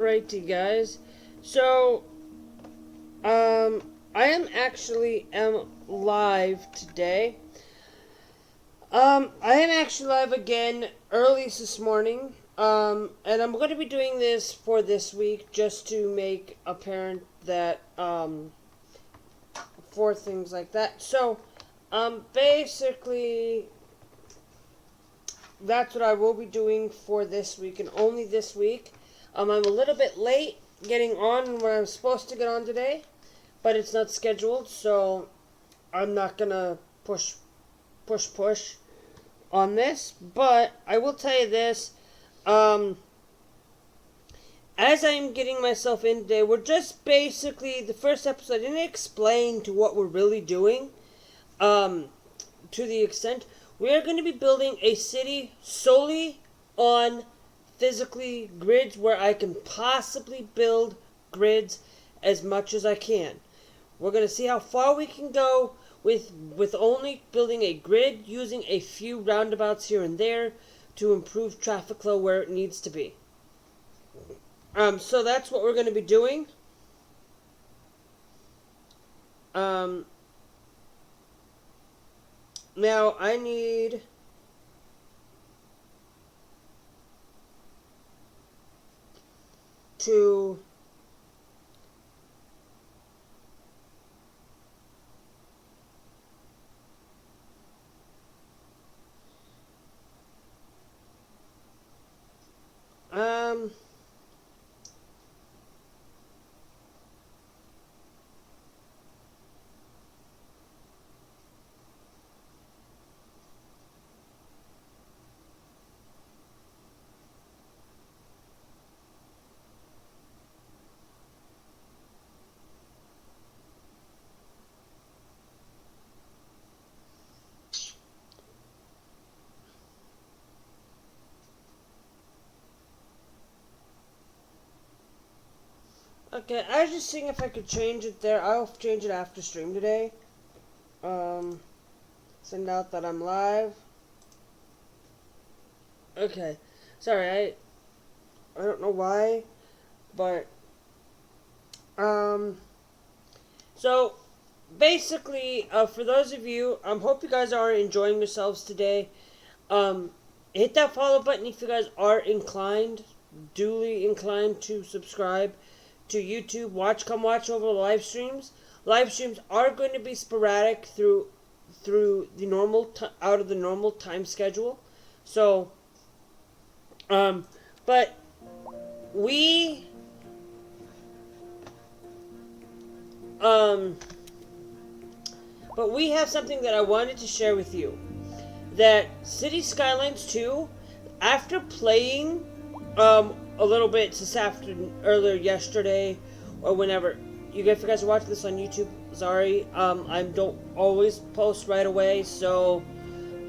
Alrighty, guys. So, I am live today. I am actually live again early this morning. And I'm going to be doing this for this week just to make apparent that, for things like that. So, basically, that's what I will be doing for this week and only this week. I'm a little bit late getting on where I'm supposed to get on today, but it's not scheduled, so I'm not gonna push on this. But I will tell you this, as I'm getting myself in today, we're just basically, the first episode, I didn't explain to what we're really doing, to the extent, we are going to be building a city solely on physically grids where I can possibly build grids as much as I can. We're going to see how far we can go with only building a grid, using a few roundabouts here and there to improve traffic flow where it needs to be. So that's what we're going to be doing. Now I need to okay, I was just seeing if I could change it there. I'll change it after stream today. Send out that I'm live. Okay. Sorry, I don't know why, but so basically, for those of you, hope you guys are enjoying yourselves today. Hit that follow button if you guys are duly inclined to subscribe to YouTube. Come watch over the live streams. Live streams are going to be sporadic through the normal out of the normal time schedule. So, but we have something that I wanted to share with you. That City Skylines 2, after playing a little bit earlier yesterday, or whenever, if you guys are watching this on YouTube, sorry, I don't always post right away, so,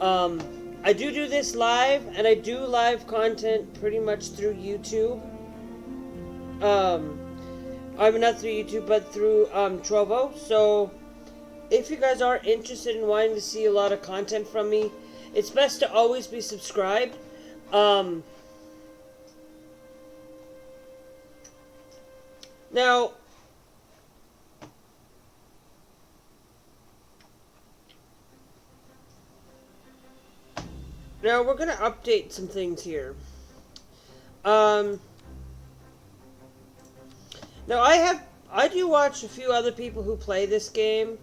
I do this live, and I do live content pretty much through YouTube. I mean, not through YouTube, but through, Trovo, so, if you guys are interested in wanting to see a lot of content from me, it's best to always be subscribed. Now we're gonna update some things here. Now I do watch a few other people who play this game.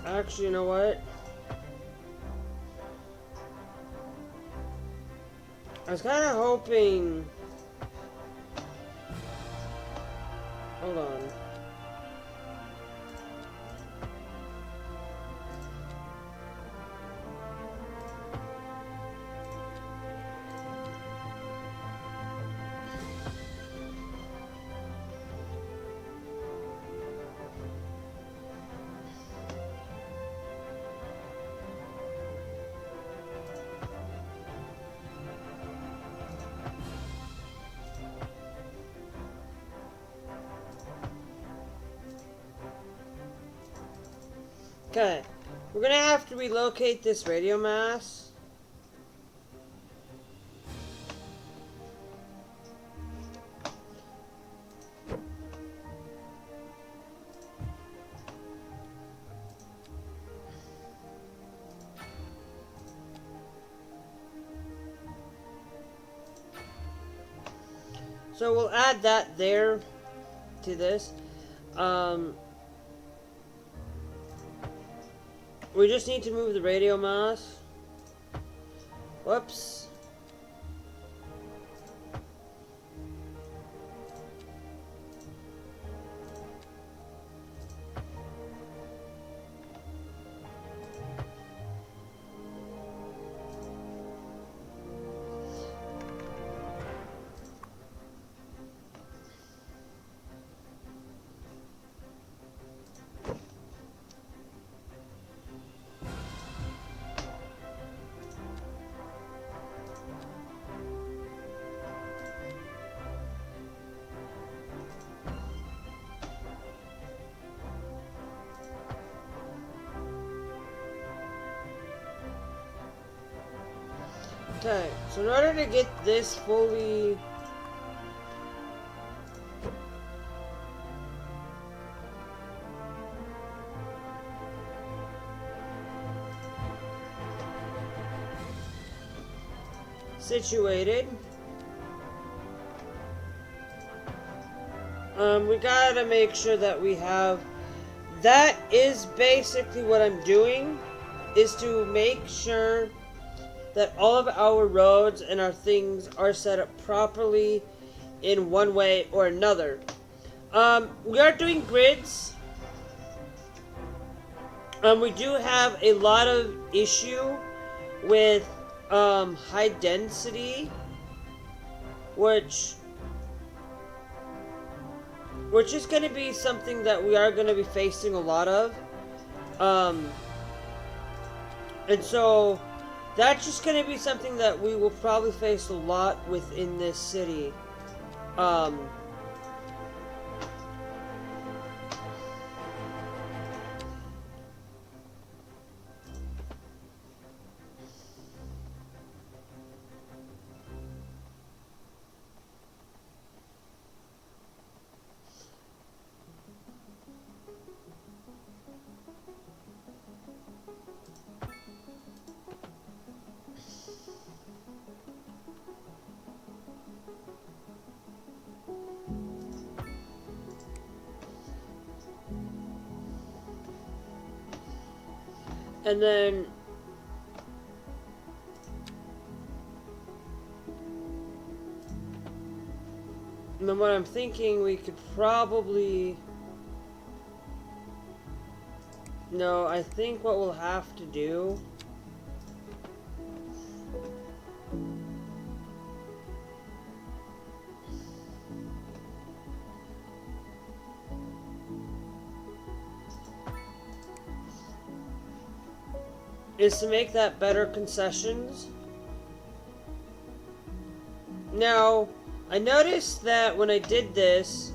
Actually, you know what? I was kind of hoping... Hold on. Okay, we're gonna have to relocate this radio mass. So we'll add that there to this. We just need to move the radio mass. Whoops. Okay, so in order to get this fully situated, we gotta make sure that we have, that is basically what I'm doing, is to make sure that all of our roads and our things are set up properly in one way or another. We are doing grids. We do have a lot of issue with high density, which is going to be something that we are going to be facing a lot of. And so that's just going to be something that we will probably face a lot within this city. And then what I'm thinking, we could probably, no, I think what we'll have to do is to make that better concessions. Now, I noticed that when I did this,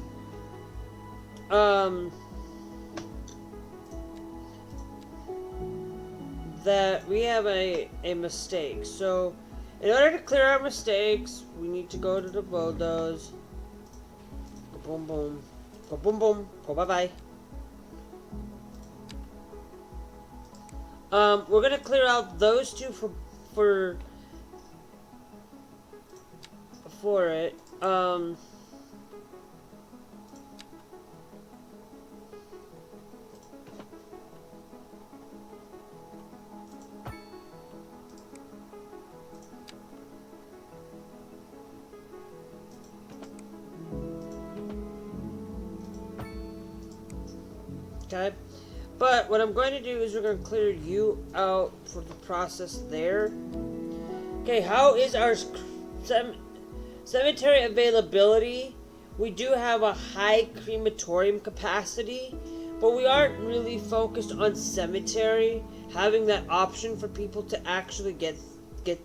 that we have a mistake. So, in order to clear our mistakes, we need to go to the bulldoze. Go boom boom. Go boom boom. Go bye bye. We're gonna clear out those two for it. Okay. But what I'm going to do is we're going to clear you out for the process there. Okay, how is our cemetery availability? We do have a high crematorium capacity, but we aren't really focused on cemetery, having that option for people to actually get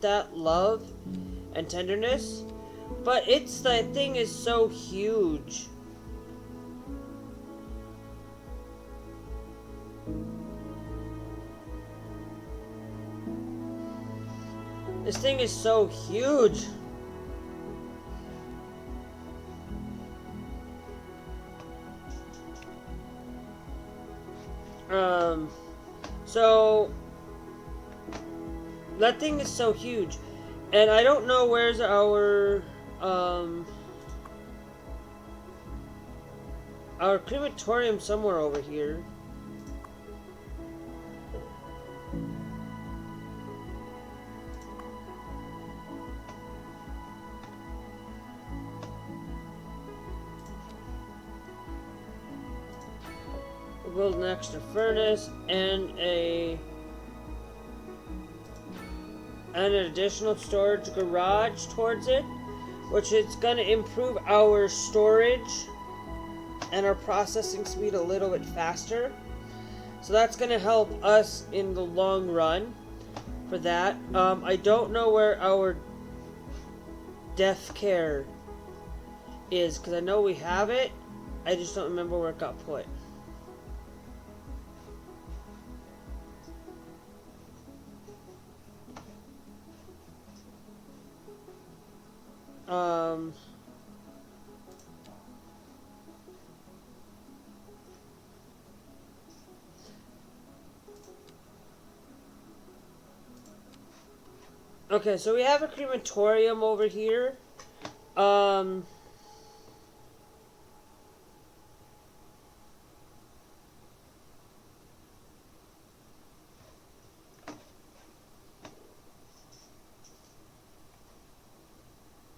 that love and tenderness. But the thing is so huge. This thing is so huge. So that thing is so huge, and I don't know where's our crematorium somewhere over here. We'll build an extra furnace and an additional storage garage towards it, which is going to improve our storage and our processing speed a little bit faster. So that's going to help us in the long run for that. I don't know where our death care is, because I know we have it. I just don't remember where it got put. Okay, so we have a crematorium over here.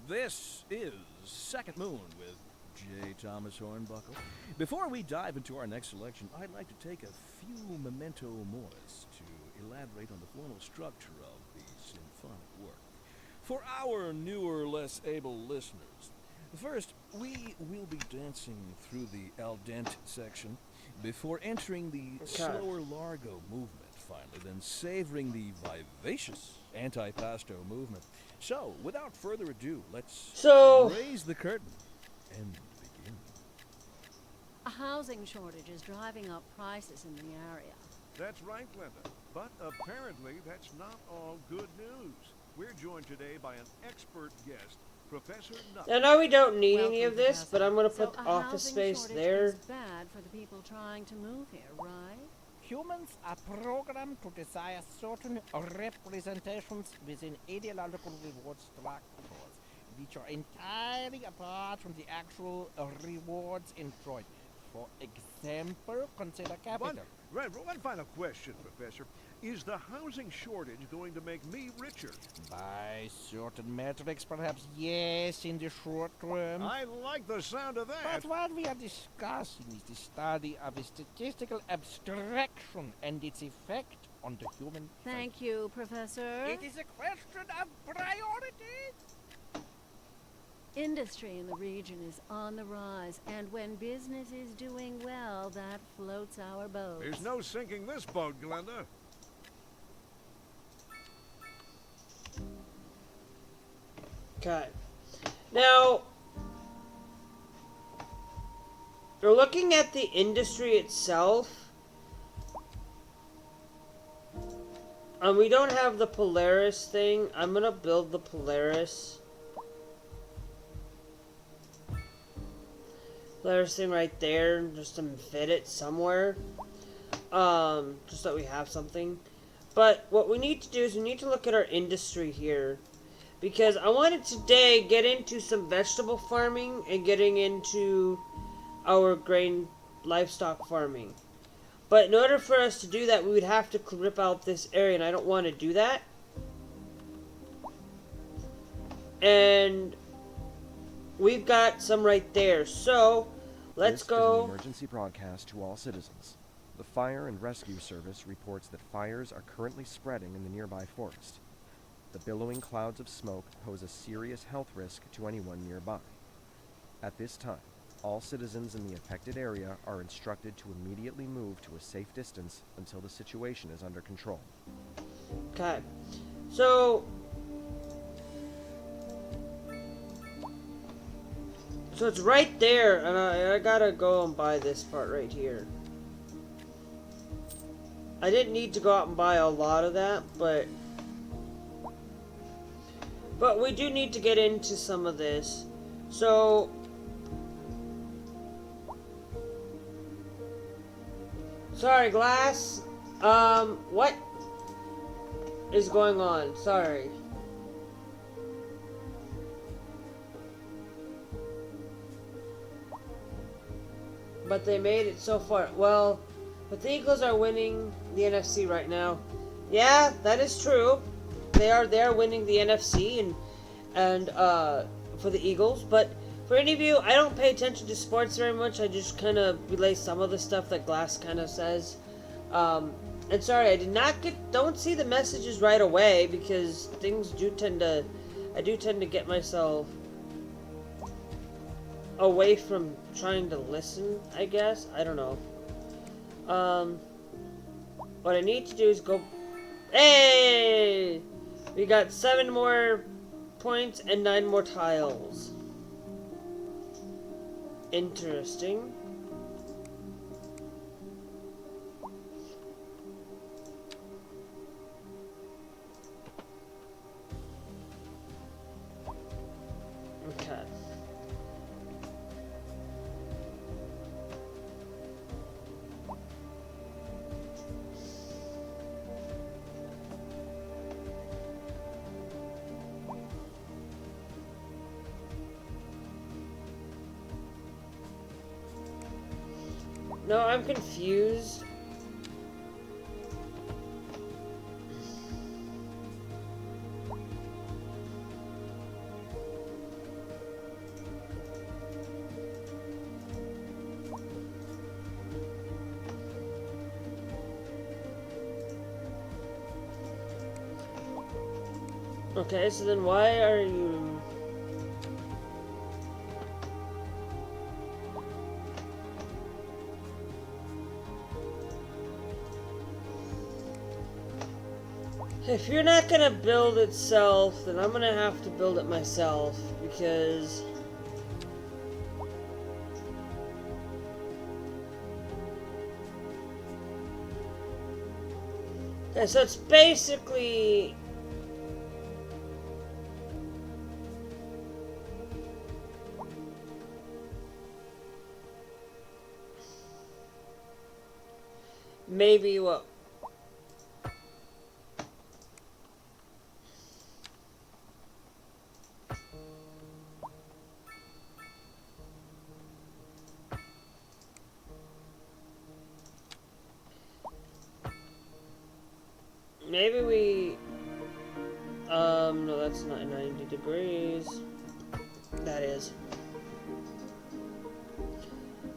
This is Second Moon with J. Thomas Hornbuckle. Before we dive into our next selection, I'd like to take a few memento moris to elaborate on the formal structure of the symphonic work. For our newer, less able listeners, first, we will be dancing through the al dente section before entering the slower largo movement, finally, then savoring the vivacious antipasto movement. So, without further ado, let's raise the curtain and begin. A housing shortage is driving up prices in the area. That's right, Glenda. But apparently that's not all good news. We're joined today by an expert guest, Professor Nutt. I know we don't need any of this, Professor. but I'm going to put So the office space there. Is bad for the people trying to move here, right? Humans are programmed to desire certain representations within ideological reward structures, which are entirely apart from the actual rewards enjoyed. For example, consider capital. One final question, Professor. Is the housing shortage going to make me richer? By certain metrics, perhaps yes, in the short term. I like the sound of that. But what we are discussing is the study of a statistical abstraction and its effect on the human Thank you, Professor. It is a question of priorities. Industry in the region is on the rise, and when business is doing well, that floats our boat. There's no sinking this boat, Glenda. Okay. Now, we're looking at the industry itself. We don't have the Polaris thing. I'm going to build the Polaris. Polaris thing right there, just to fit it somewhere. Just so we have something. But what we need to do is we need to look at our industry here. Because I wanted today get into some vegetable farming and getting into our grain livestock farming. But in order for us to do that, we would have to rip out this area, and I don't want to do that. And we've got some right there, so let's go. This is an emergency broadcast to all citizens. The Fire and Rescue Service reports that fires are currently spreading in the nearby forest. The billowing clouds of smoke pose a serious health risk to anyone nearby. At this time, all citizens in the affected area are instructed to immediately move to a safe distance until the situation is under control. Okay, so it's right there, and I gotta go and buy this part right here. I didn't need to go out and buy a lot of that, but But we do need to get into some of this. So... Sorry, Glass. What is going on? Sorry. But they made it so far. Well, but the Eagles are winning the NFC right now. Yeah, that is true. They are winning the NFC and for the Eagles. But for any of you, I don't pay attention to sports very much. I just kind of relay some of the stuff that Glass kind of says. And sorry, I don't see the messages right away because things I do tend to get myself away from trying to listen, I guess. I don't know. What I need to do is go... Hey! We got 7 more points and 9 more tiles. Interesting. Okay. No, I'm confused. Okay, so then why are you... If you're not gonna build itself, then I'm gonna have to build it myself, because... Okay, so it's basically... Maybe what... Maybe we... no, that's not 90 degrees. That is.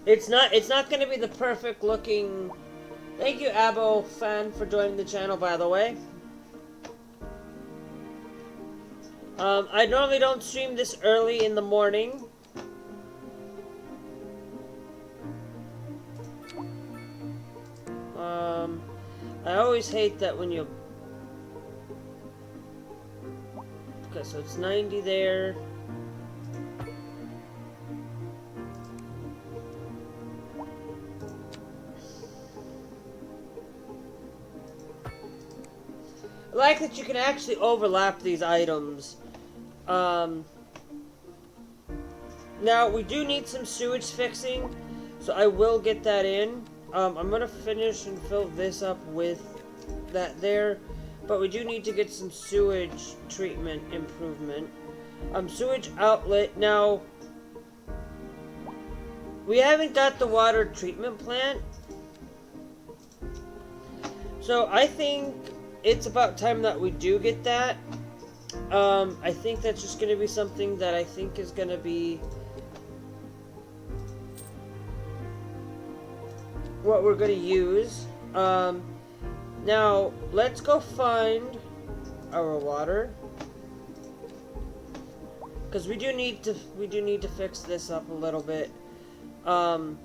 It's not gonna be the perfect looking... Thank you, Abo fan, for joining the channel, by the way. I normally don't stream this early in the morning. I always hate that when you... Okay, so it's 90 there. I like that you can actually overlap these items. Now, we do need some sewage fixing, so I will get that in. I'm gonna finish and fill this up with that there, but we do need to get some sewage treatment improvement. Sewage outlet. Now, we haven't got the water treatment plant, so I think it's about time that we do get that. I think that's just gonna be something that I think is gonna be what we're gonna use. Now let's go find our water, because we do need to fix this up a little bit. And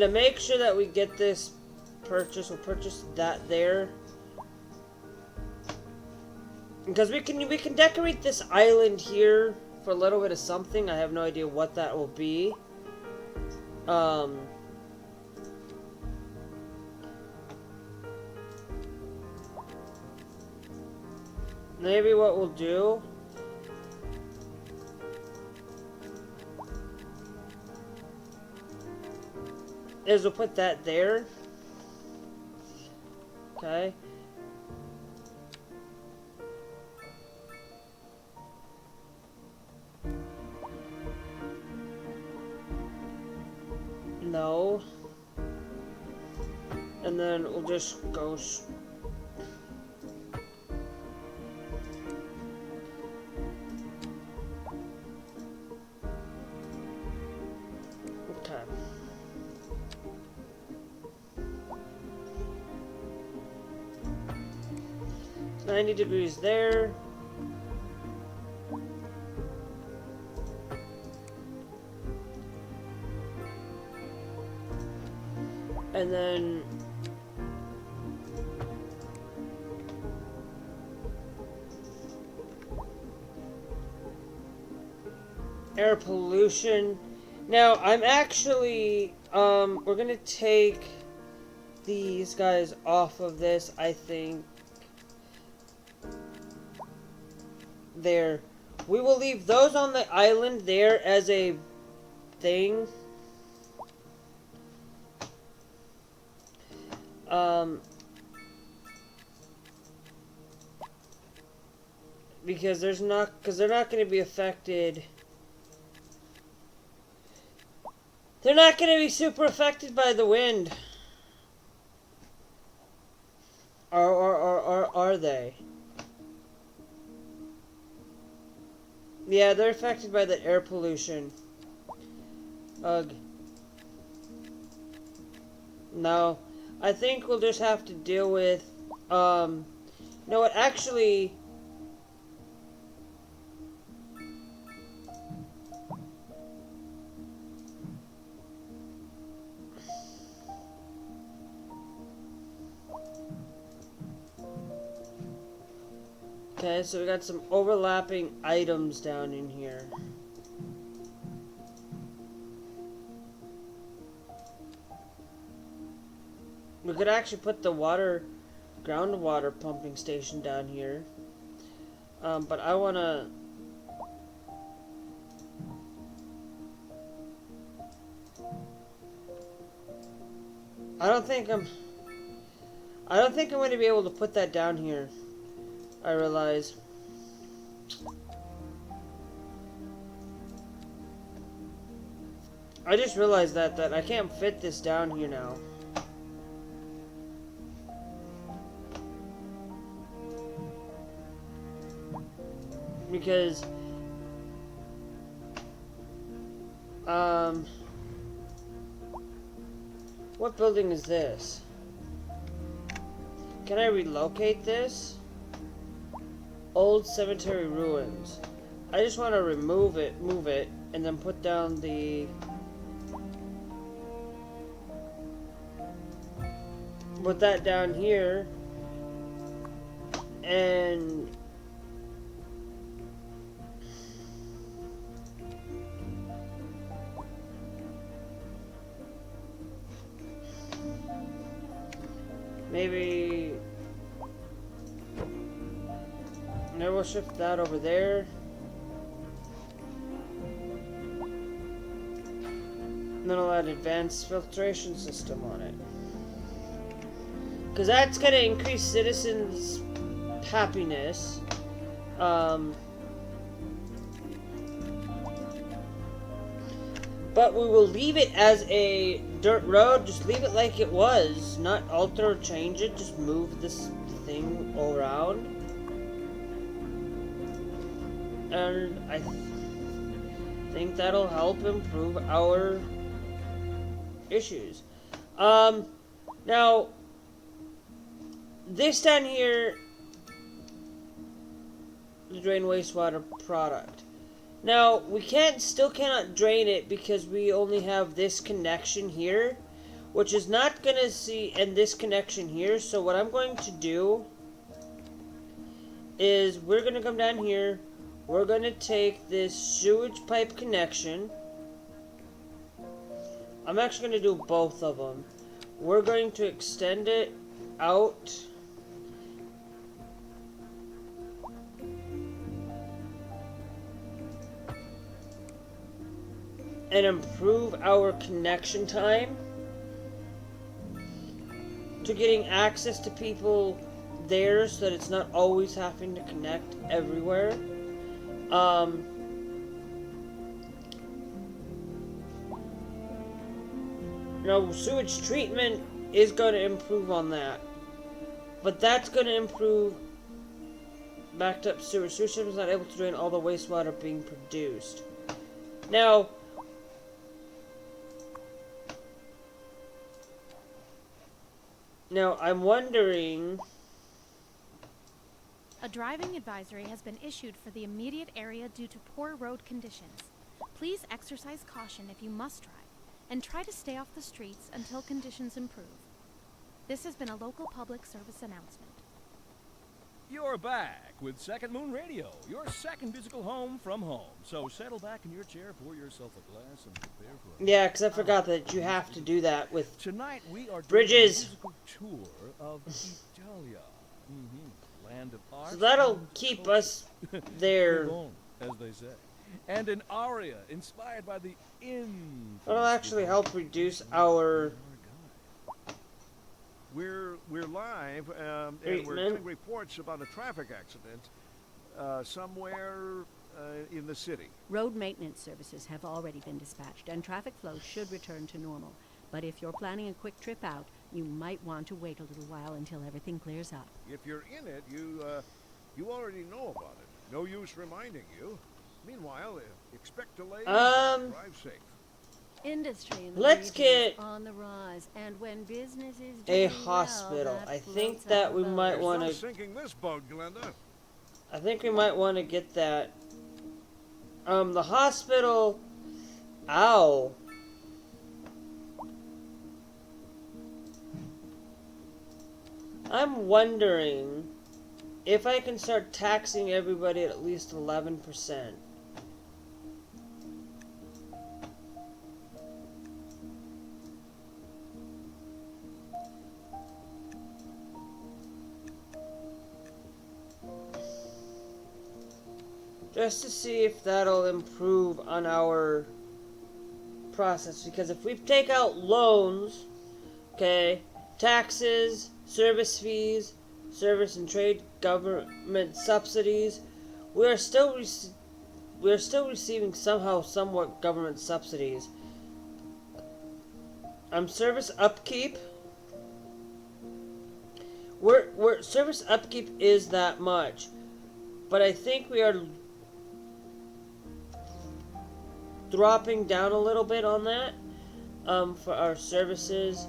to make sure that we get this purchase, we'll purchase that there, because we can decorate this island here for a little bit of something. I have no idea what that will be. maybe what we'll do is we'll put that there. Okay. No. And then we'll just go. Okay. It's 90 degrees there. And then air pollution. Now I'm actually we're gonna take these guys off of this, I think. There. We will leave those on the island there as a thing. Because they're not going to be affected. They're not going to be super affected by the wind. Or are they? Yeah, they're affected by the air pollution. Ugh. No. I think we'll just have to deal with, you know what, actually, okay, so we got some overlapping items down in here. We could actually put the groundwater pumping station down here. But I wanna... I don't think I'm going to be able to put that down here. I realize. I just realized that I can't fit this down here now. Because what building is this? Can I relocate this? Old cemetery ruins. I just want to move it, and then put down the... Put that down here. And... maybe... Now we'll shift that over there. And then I'll add advanced filtration system on it. Because that's going to increase citizens' happiness. But we will leave it as a dirt road. Just leave it like it was. Not alter or change it. Just move this thing around. And I think that'll help improve our issues. Now, this down here, the drain wastewater product. Now, we still cannot drain it because we only have this connection here, which is not going to see, and this connection here. So what I'm going to do is we're going to come down here. We're going to take this sewage pipe connection. I'm actually going to do both of them. We're going to extend it out. and improve our connection time to getting access to people there so that it's not always having to connect everywhere. Sewage treatment is going to improve on that. But that's going to improve backed up sewer. Sewer system is not able to drain all the wastewater being produced. Now, I'm wondering... A driving advisory has been issued for the immediate area due to poor road conditions. Please exercise caution if you must drive, and try to stay off the streets until conditions improve. This has been a local public service announcement. You're back with Second Moon Radio, your second musical home from home. So settle back in your chair, pour yourself a glass, and prepare for it. Yeah, because I forgot that you have to do that with Tonight we are doing Bridges. a musical tour of Italia, land of art. So that'll and keep culture. us there. Live on, as they say. And an aria inspired by the infamous That'll actually help reduce our... We're live, and we're Treatment. getting reports about a traffic accident somewhere in the city. Road maintenance services have already been dispatched, and traffic flow should return to normal. But if you're planning a quick trip out, you might want to wait a little while until everything clears up. If you're in it, you already know about it. No use reminding you. Meanwhile, expect delays. Drive safe. Industry in the Let's region is get on the rise, and when business is a doing hospital. well, that I think floats that our we boat. might There's want no to... sinking this boat, Glenda. I think we might want to get that. The hospital... Ow. I'm wondering if I can start taxing everybody at least 11%. Just to see if that'll improve on our process. Because if we take out loans, okay, taxes, service fees, service and trade, government subsidies, we are still receiving somehow somewhat government subsidies. Service upkeep. We're service upkeep is that much, but I think we are dropping down a little bit on that for our services.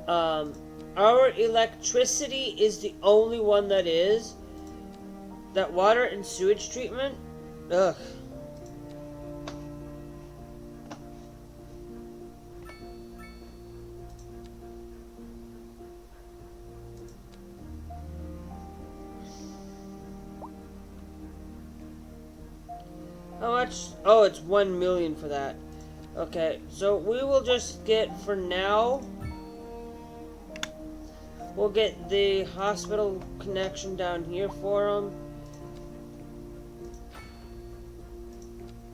Our electricity is the only one that is. That water and sewage treatment, ugh. How much? Oh, it's 1 million for that. Okay, so we will just get, for now, we'll get the hospital connection down here for them.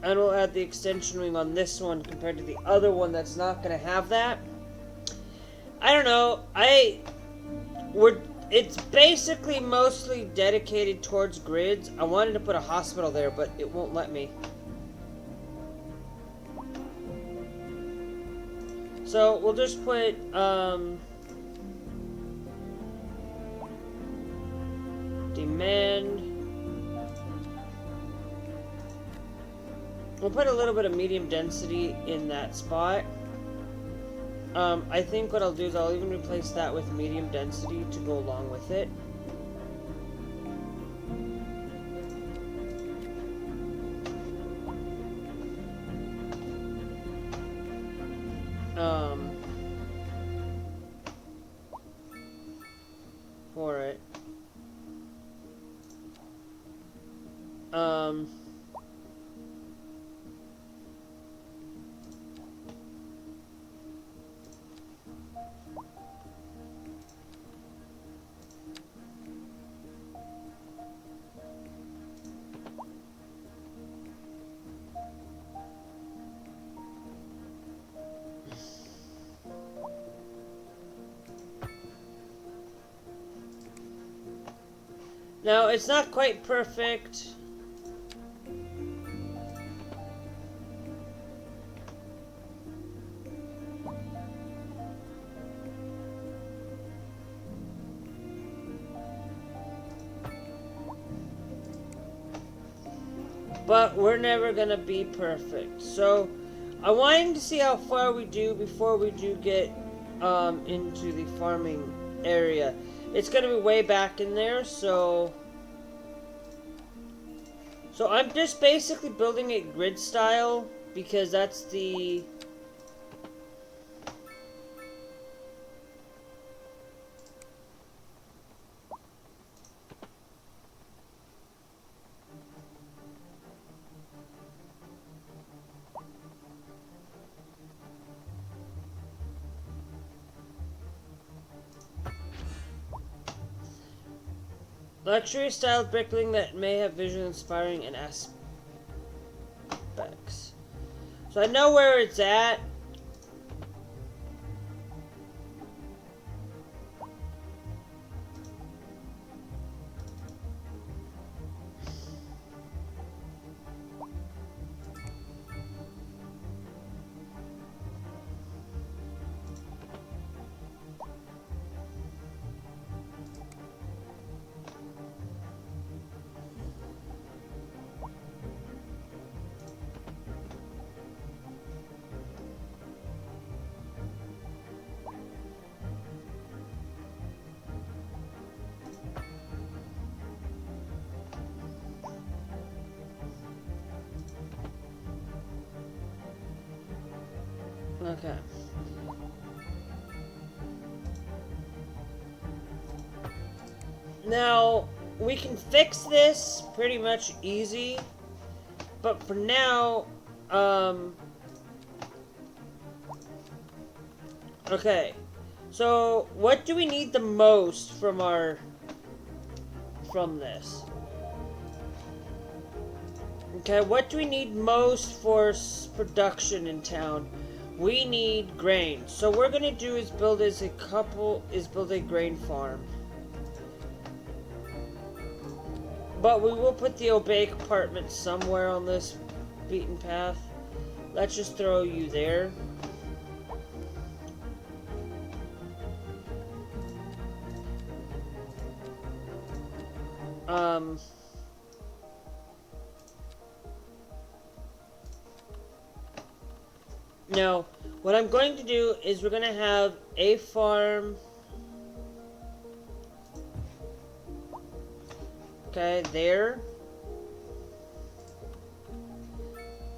And we'll add the extension ring on this one compared to the other one that's not going to have that. I don't know. It's basically mostly dedicated towards grids. I wanted to put a hospital there, but it won't let me. So we'll just put demand. We'll put a little bit of medium density in that spot. I think what I'll do is I'll even replace that with medium density to go along with it. For it. Now, it's not quite perfect. But we're never gonna be perfect. So I wanted to see how far we do before we do get into the farming area. It's gonna be way back in there, so I'm just basically building it grid style because that's the luxury style brickling that may have visually inspiring and aspects. So I know where it's at. Okay. Now, we can fix this pretty much easy, but for now, okay. So, what do we need the most from this? Okay, what do we need most for production in town? We need grain. So what we're gonna do is build a grain farm. But we will put the obey compartment somewhere on this beaten path. Let's just throw you there. Now, what I'm going to do is we're going to have a farm. Okay, there.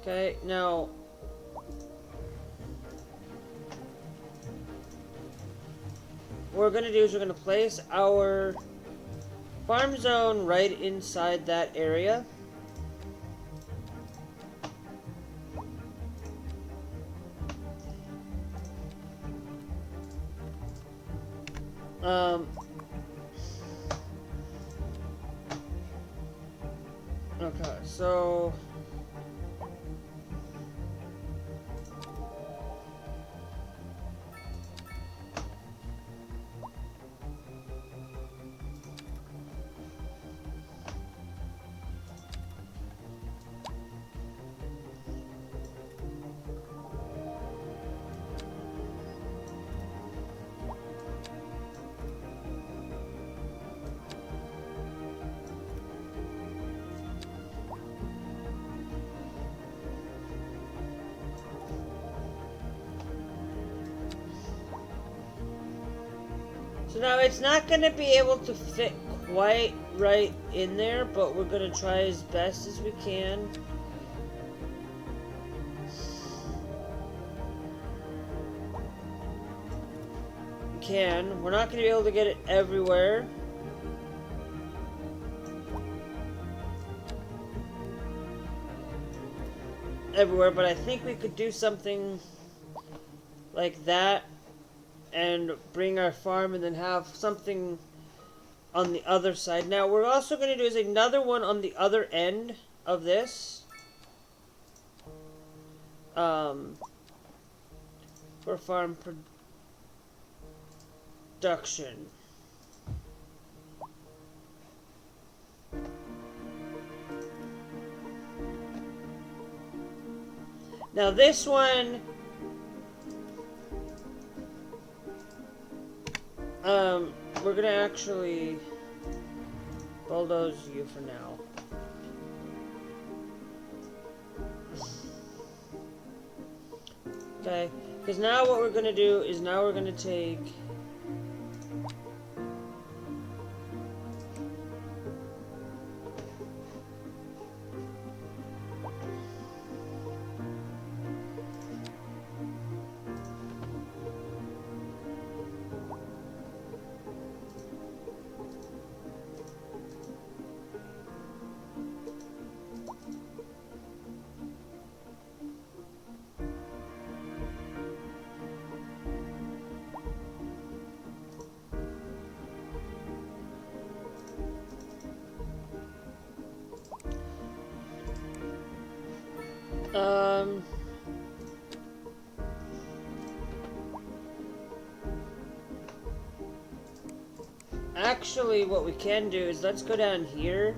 Okay, now. What we're going to do is we're going to place our farm zone right inside that area. Okay, so now it's not going to be able to fit quite right in there, but we're going to try as best as we can. We're not going to be able to get it everywhere. But I think we could do something like that and bring our farm and then have something on the other side. Now, what we're also going to do is another one on the other end of this. For farm production. Now this one, we're gonna actually bulldoze you for now. Okay, because now what we're gonna do is now we're gonna take actually what we can do is let's go down here.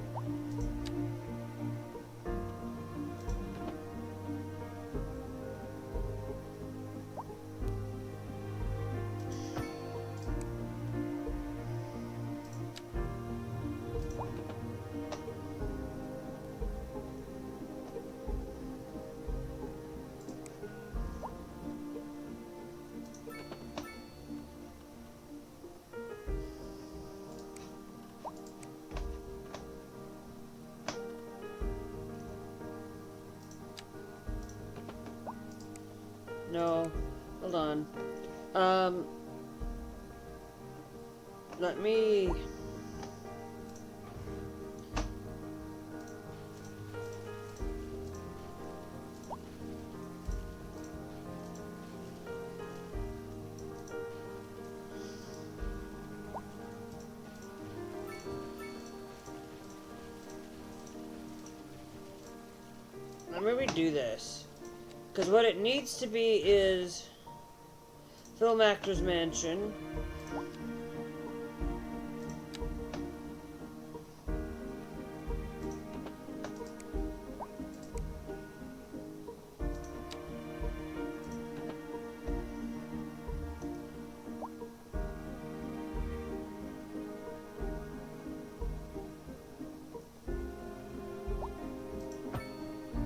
No, hold on. Let me... Let me redo this. Because what it needs to be is Film Actor's Mansion.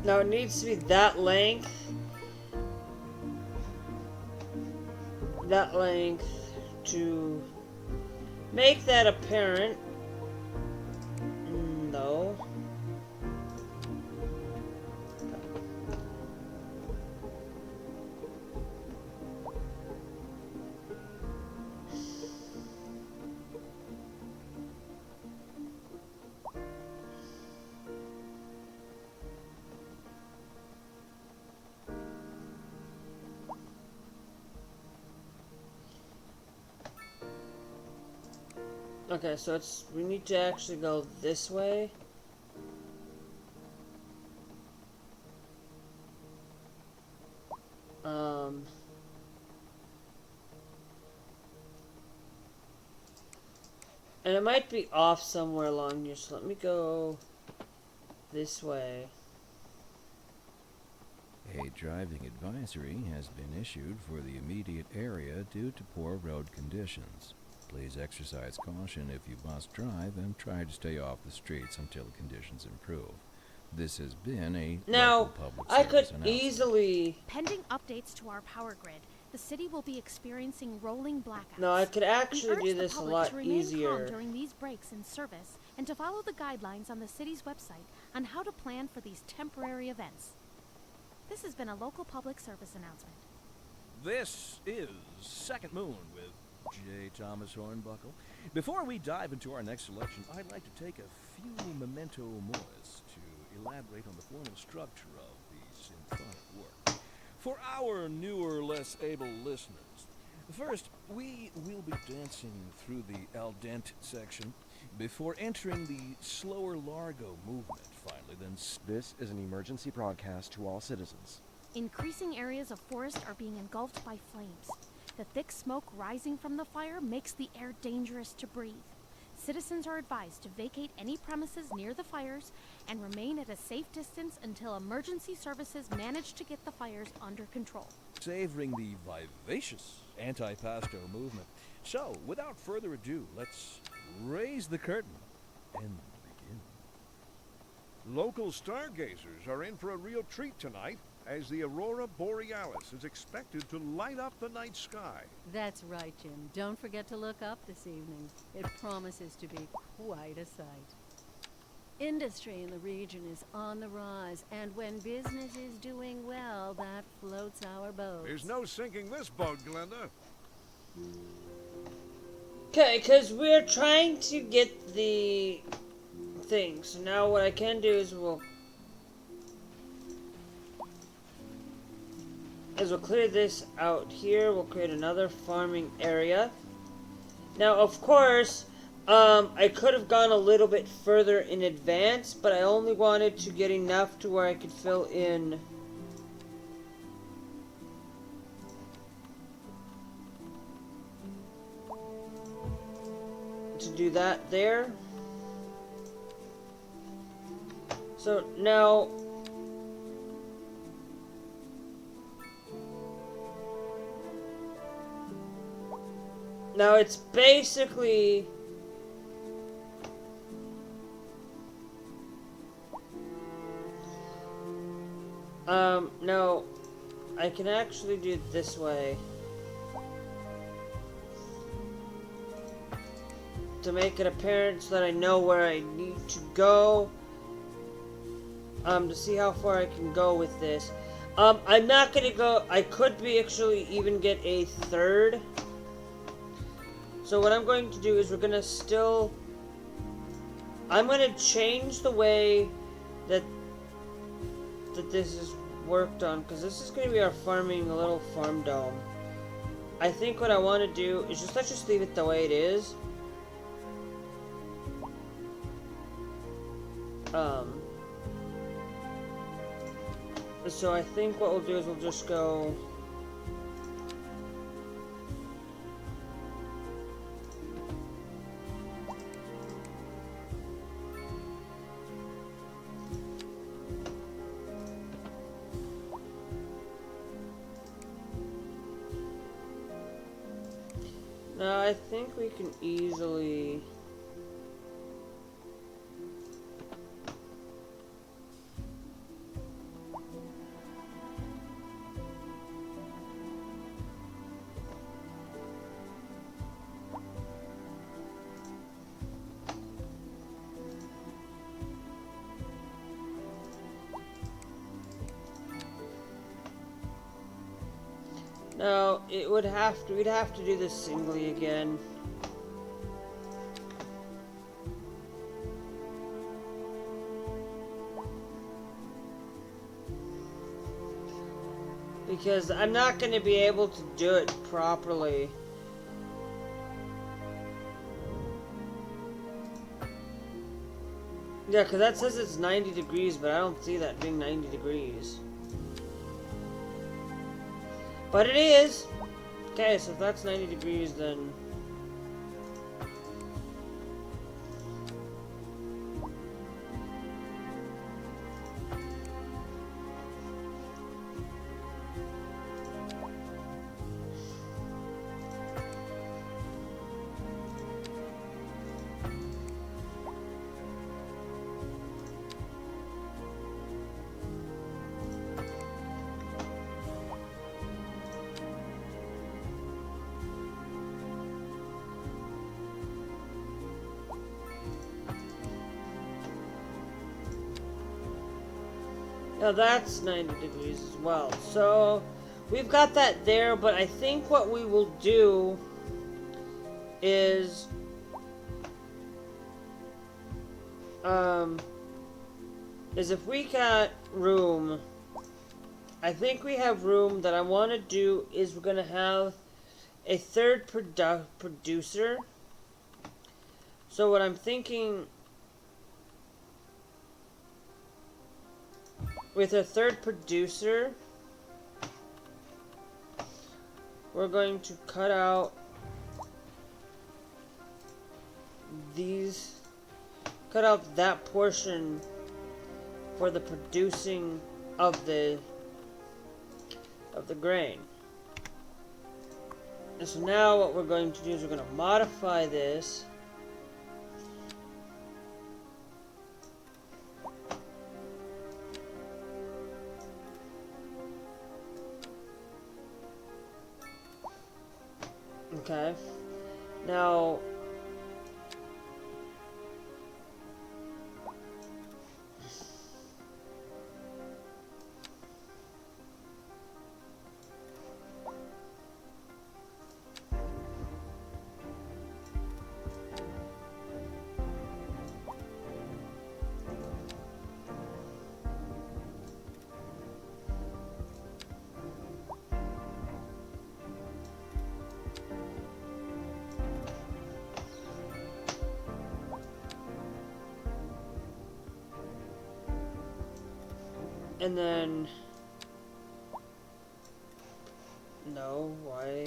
Now it needs to be that length. That length to make that apparent. No. Okay, so we need to actually go this way. And it might be off somewhere along here, so let me go this way. A driving advisory has been issued for the immediate area due to poor road conditions. Please exercise caution if you must drive and try to stay off the streets until conditions improve. This has been a Now, local public I service could announcement. easily... Pending updates to our power grid, the city will be experiencing rolling blackouts. No, I could We actually urge do the this a public lot to remain easier. calm during these breaks in service and to follow the guidelines on the city's website on how to plan for these temporary events. This has been a local public service announcement. This is Second Moon with J. Thomas Hornbuckle. Before we dive into our next selection, I'd like to take a few memento moris to elaborate on the formal structure of the symphonic work. For our newer, less able listeners, first, we will be dancing through the al dente section before entering the slower largo movement, finally, then... This is an emergency broadcast to all citizens. Increasing areas of forest are being engulfed by flames. The thick smoke rising from the fire makes the air dangerous to breathe. Citizens are advised to vacate any premises near the fires and remain at a safe distance until emergency services manage to get the fires under control. Savoring the vivacious anti-pasto movement. So, without further ado, let's raise the curtain and begin. Local stargazers are in for a real treat tonight, as the aurora borealis is expected to light up the night sky. That's right, Jim. Don't forget to look up this evening. It promises to be quite a sight. Industry in the region is on the rise, and when business is doing well, that floats our boat. There's no sinking this boat, Glenda. Okay, because we're trying to get the thing. So now what I can do is we'll clear this out here. We'll create another farming area. Now, of course, I could have gone a little bit further in advance, but I only wanted to get enough to where I could fill in to do that there. So now it's basically no, I can actually do it this way to make it apparent so that I know where I need to go, to see how far I can go with this. I'm not gonna go, I could be actually even get a third. So what I'm going to do is I'm gonna change the way that this is worked on, because this is gonna be our farming little farm dome. I think what I want to do is let's just leave it the way it is. So I think what we'll do is we'll just go now. I think we can easily no, we'd have to do this singly again. Because I'm not going to be able to do it properly. Yeah, because that says it's 90 degrees, but I don't see that being 90 degrees. But it is! Okay, so if that's 90 degrees, then now that's 90 degrees as well. So we've got that there, but I think what we will do is if we got room, I think we have room. That I want to do is we're going to have a third producer. So what I'm thinking, with a third producer, we're going to cut out these, cut out that portion for the producing of the grain. And so now what we're going to do is we're going to modify this. Okay. Now, and then, no, why?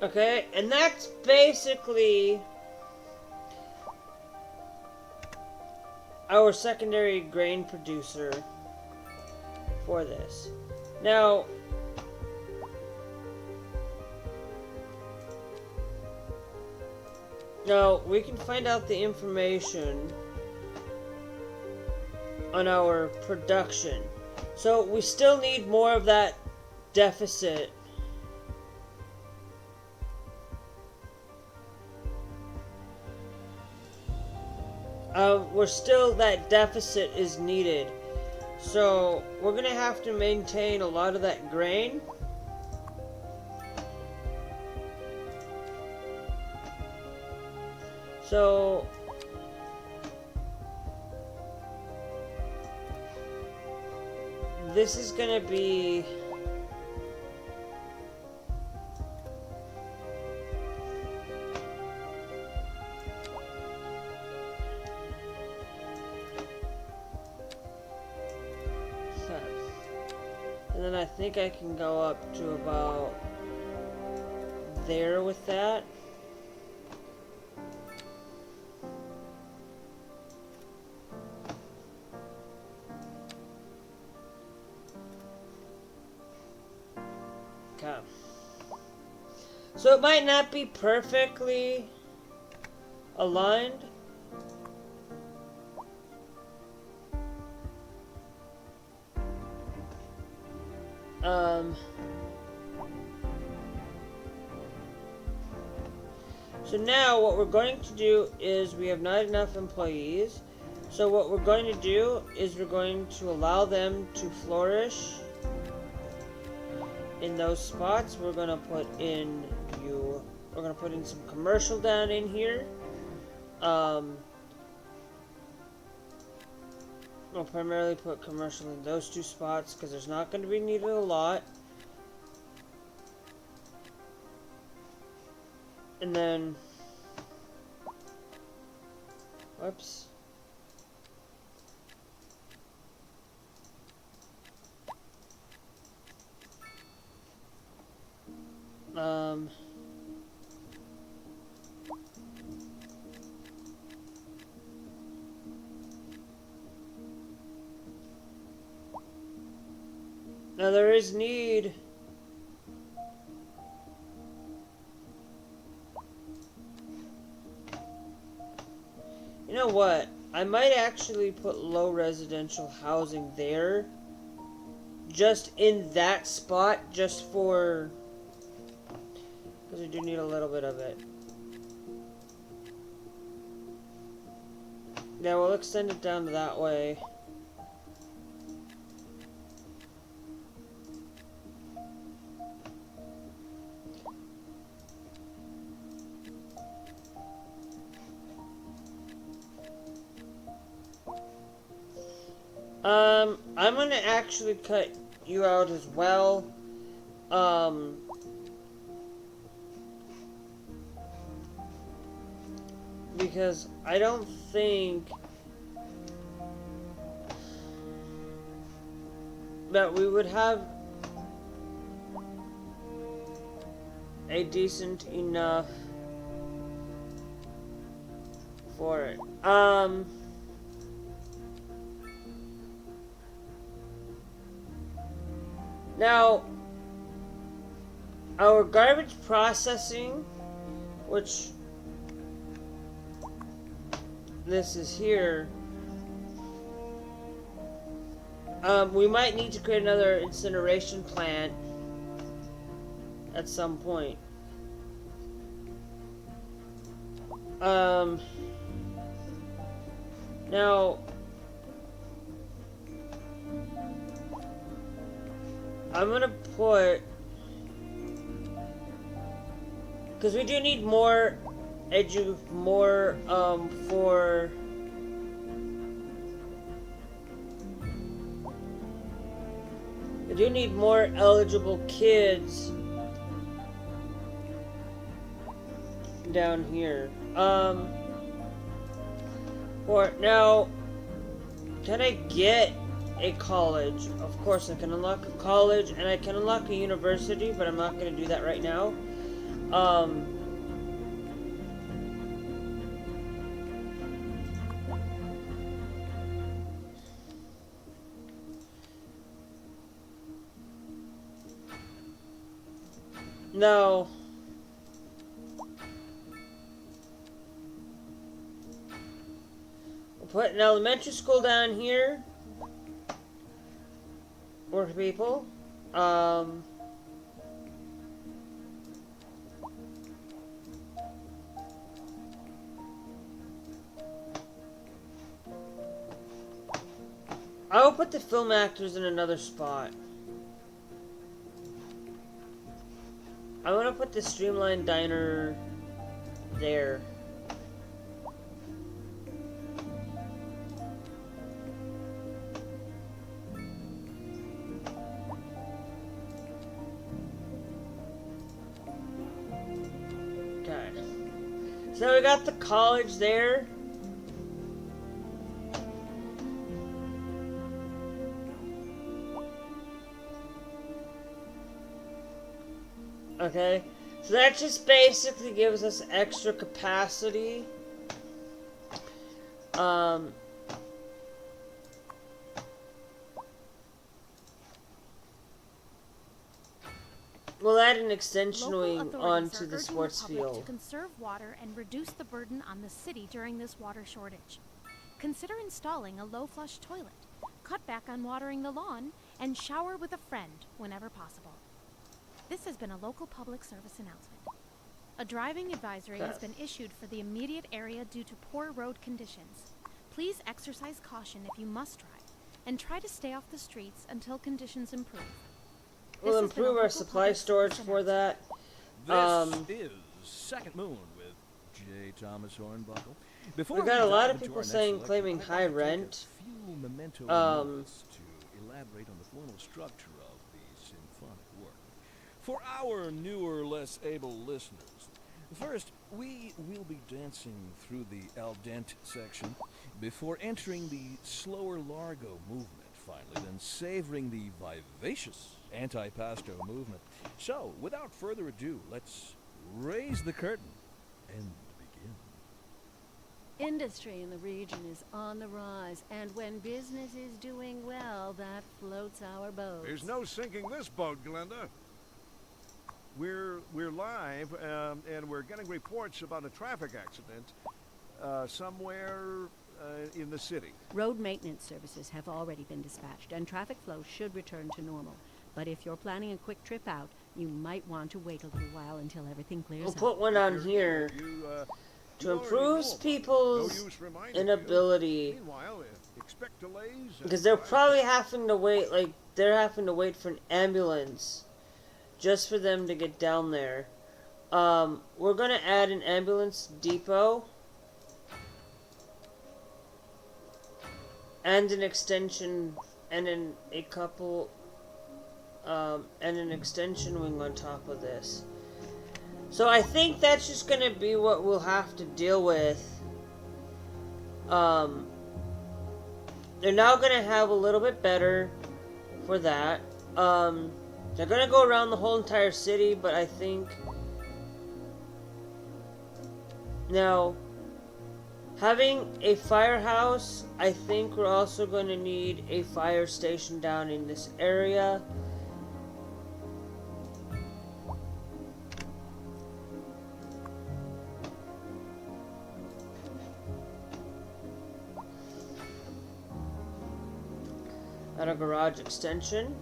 Okay, and that's basically our secondary grain producer for this. Now, we can find out the information on our production. So we still need more of that deficit. That deficit is needed. So we're going to have to maintain a lot of that grain. So this is going to be and then I think I can go up to about there with that. Okay. So it might not be perfectly aligned. So now what we're going to do is we have not enough employees. So what we're going to do is we're going to allow them to flourish in those spots. We're going to put in some commercial down in here. We'll primarily put commercial in those two spots because there's not going to be needed a lot. And then, whoops. Now there is need . You know what? I might actually put low residential housing there. Just in that spot, just for... because we do need a little bit of it. Yeah, we'll extend it down to that way. I'm gonna actually cut you out as well. because I don't think that we would have a decent enough for it. Now, our garbage processing, which this is here, we might need to create another incineration plant at some point. Now, I'm gonna put, because we do need more for we do need more eligible kids down here. Or now, can I get a college? Of course I can unlock a college and I can unlock a university, but I'm not going to do that right now. No. We'll put an elementary school down here. For people. I will put the film actors in another spot. I want to put the Streamline Diner there. Okay. So we got the college there. Okay, so that just basically gives us extra capacity. We'll add an extension wing onto the sports field. To conserve water and reduce the burden on the city during this water shortage. Consider installing a low flush toilet, cut back on watering the lawn, and shower with a friend whenever possible. This has been a local public service announcement. A driving advisory has been issued for the immediate area due to poor road conditions. Please exercise caution if you must drive, and try to stay off the streets until conditions improve. We'll improve our supply storage for that. This is Second Moon with J. Thomas Hornbuckle. Before we got a lot of people claiming high rent. A few memento moments to elaborate on the formal structure of the symphonic work. For our newer, less able listeners, first, we will be dancing through the al dente section before entering the slower largo movement, finally, then savoring the vivacious antipasto movement. So, without further ado, let's raise the curtain and begin. Industry in the region is on the rise, and when business is doing well, that floats our boat. There's no sinking this boat, Glenda. We're live, and we're getting reports about a traffic accident somewhere in the city. Road maintenance services have already been dispatched, and traffic flow should return to normal. But if you're planning a quick trip out, you might want to wait a little while until everything clears up. We'll put one on here to improve people's inability. Meanwhile, expect delays. Because they're probably having to wait, like, they're having to wait for an ambulance just for them to get down there. We're going to add an ambulance depot and an extension and an extension wing on top of this. So I think that's just going to be what we'll have to deal with They're now gonna have a little bit better for that. They're gonna go around the whole entire city, but I think now having a firehouse, I think we're also going to need a fire station down in this area. And a garage extension.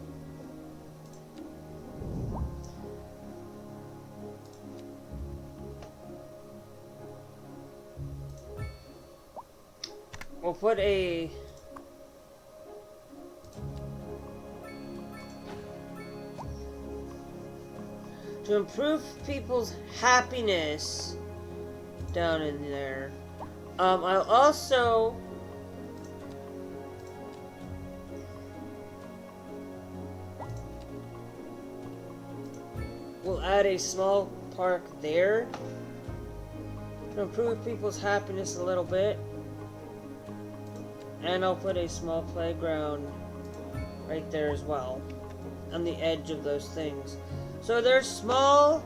We'll put a to improve people's happiness down in there. I'll also we'll add a small park there to improve people's happiness a little bit. And I'll put a small playground right there as well, on the edge of those things. So they're small.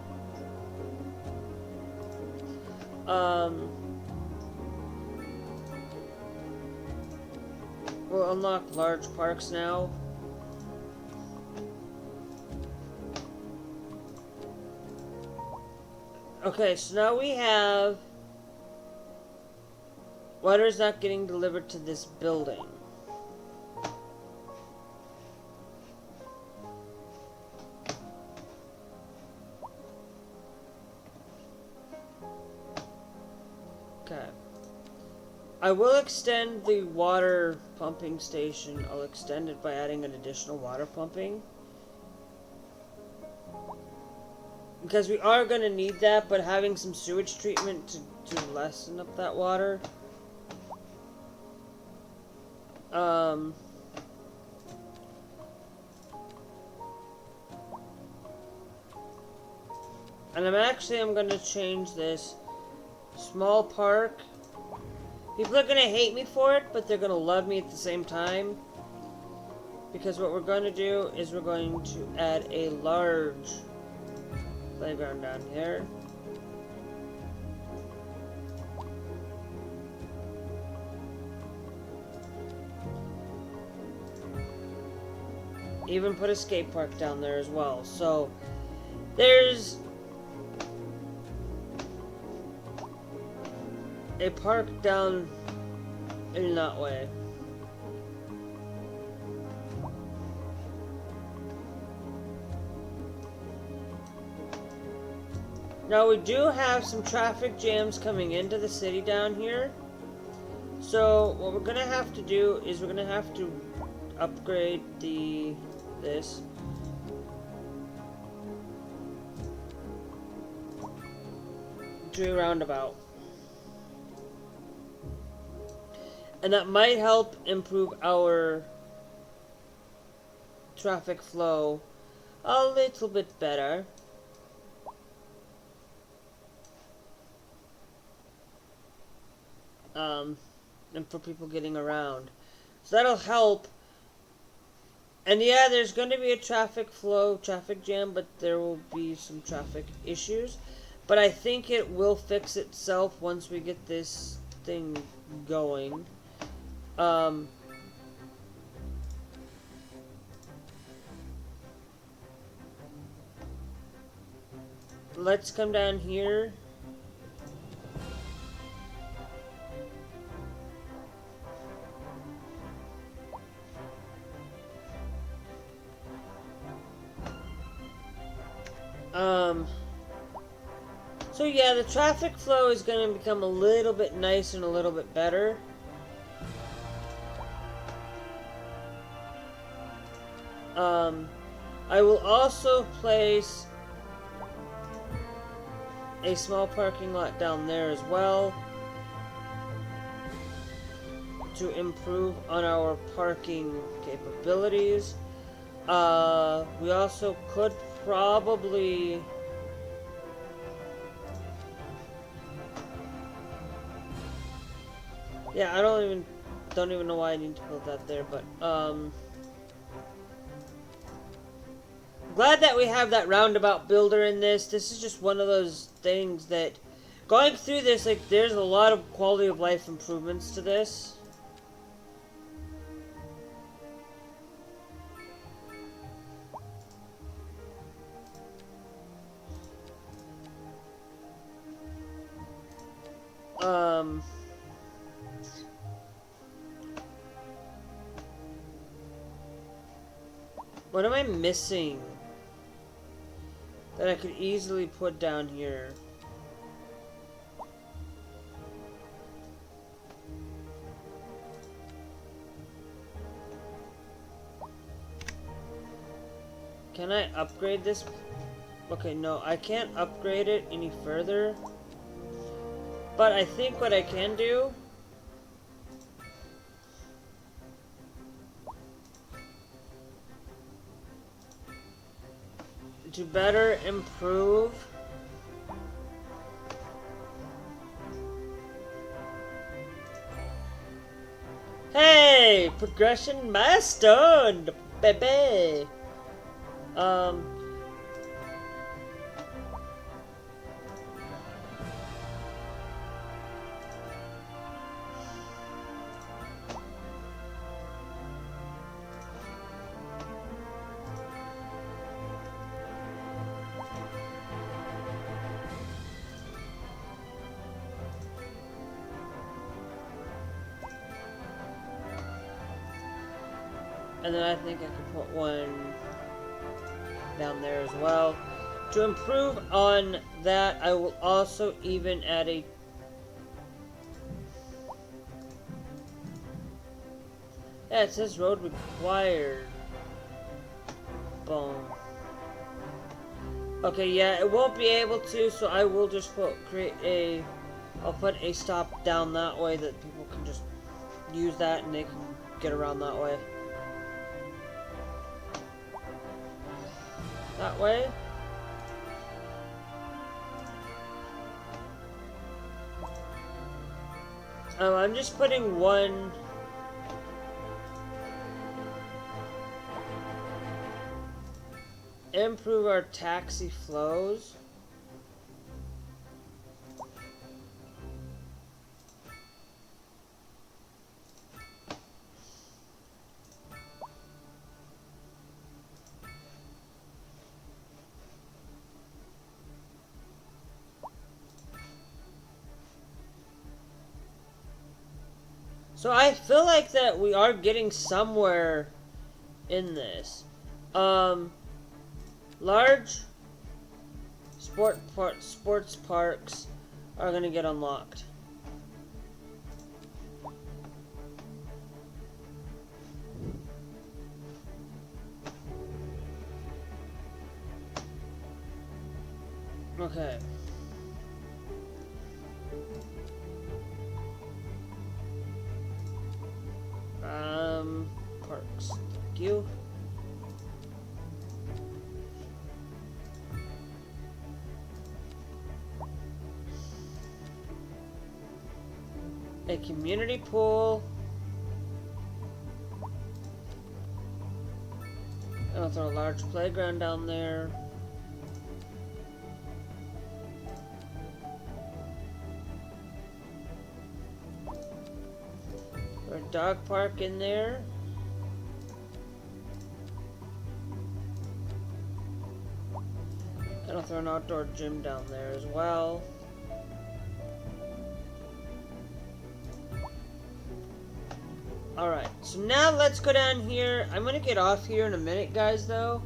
We'll unlock large parks now. Okay, so now we have water's not getting delivered to this building. Okay. I will extend the water pumping station. I'll extend it by adding an additional water pumping. Because we are going to need that, but having some sewage treatment to lessen up that water. And I'm going to change this small park. People are going to hate me for it, but they're going to love me at the same time. Because what we're going to do is we're going to add a large playground down here. Even put a skate park down there as well. So there's a park down in that way. Now we do have some traffic jams coming into the city down here. So what we're gonna have to do is we're gonna have to upgrade this. To a roundabout. And that might help improve our traffic flow a little bit better. And for people getting around. So that'll help. And yeah, there's going to be a traffic jam, but there will be some traffic issues. But I think it will fix itself once we get this thing going. Let's come down here. So yeah, the traffic flow is going to become a little bit nice and a little bit better. I will also place a small parking lot down there as well to improve on our parking capabilities. We also could probably Yeah, I don't even know why I need to build that there, but glad that we have that roundabout builder in this. This is just one of those things that going through this, like, there's a lot of quality of life improvements to this. What am I missing that I could easily put down here? Can I upgrade this? Okay, no, I can't upgrade it any further. But I think what I can do to better improve hey, progression milestone, baby. And then I think I could put one down there as well. To improve on that, I will also even add a... Yeah, it says road required. Boom. Okay, yeah, it won't be able to, so I will just I'll put a stop down that way that people can just use that and they can get around that way. That way. I'm just putting one. Improve our taxi flows. So I feel like that we are getting somewhere in this. Large sports parks are gonna get unlocked. Okay. Parks. Thank you. A community pool. I'll throw a large playground down there. Or a dog park in there. And I'll throw an outdoor gym down there as well. Alright, so now let's go down here. I'm gonna get off here in a minute, guys, though.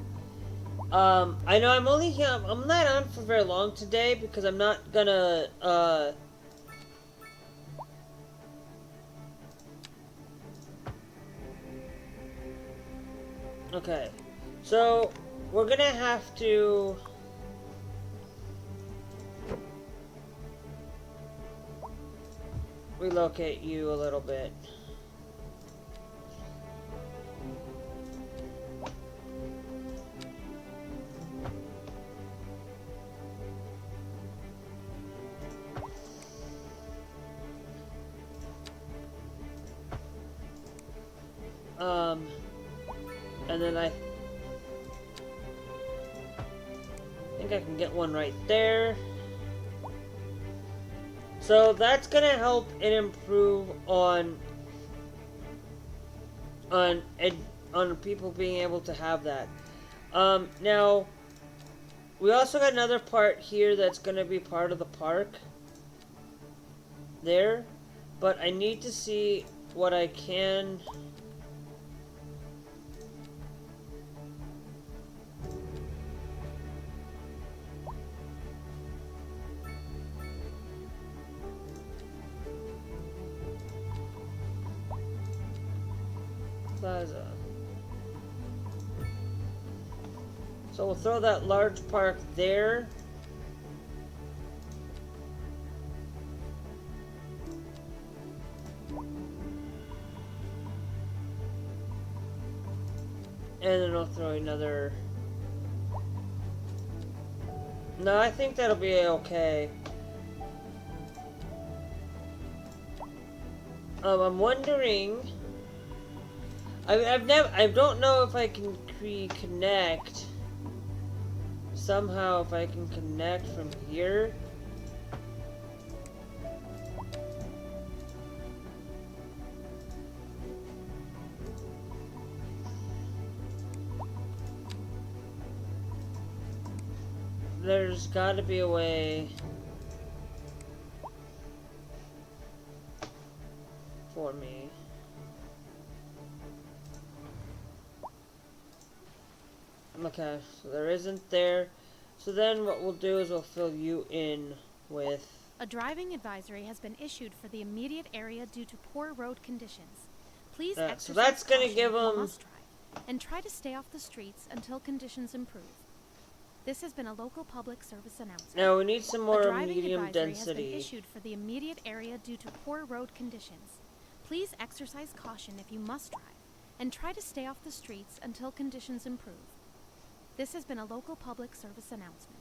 I know I'm only here, I'm not on for very long today because I'm not gonna, okay, so we're gonna have to relocate you a little bit. And then I think I can get one right there. So that's gonna help and improve on people being able to have that. Now we also got another part here that's gonna be part of the park there, but I need to see what I can. Plaza. So we'll throw that large park there. And then I'll throw another. No, I think that'll be okay. I'm wondering. I don't know if I can connect somehow. If I can connect from here. There's got to be a way for me. Okay, so there isn't there. So then what we'll do is we'll fill you in with... A driving advisory has been issued for the immediate area due to poor road conditions. Please exercise so that's gonna caution give if you them... must drive, and try to stay off the streets until conditions improve. This has been a local public service announcement. Now we need some more driving medium advisory has density. been issued for the immediate area due to poor road conditions. Please exercise caution if you must drive, and try to stay off the streets until conditions improve. This has been a local public service announcement.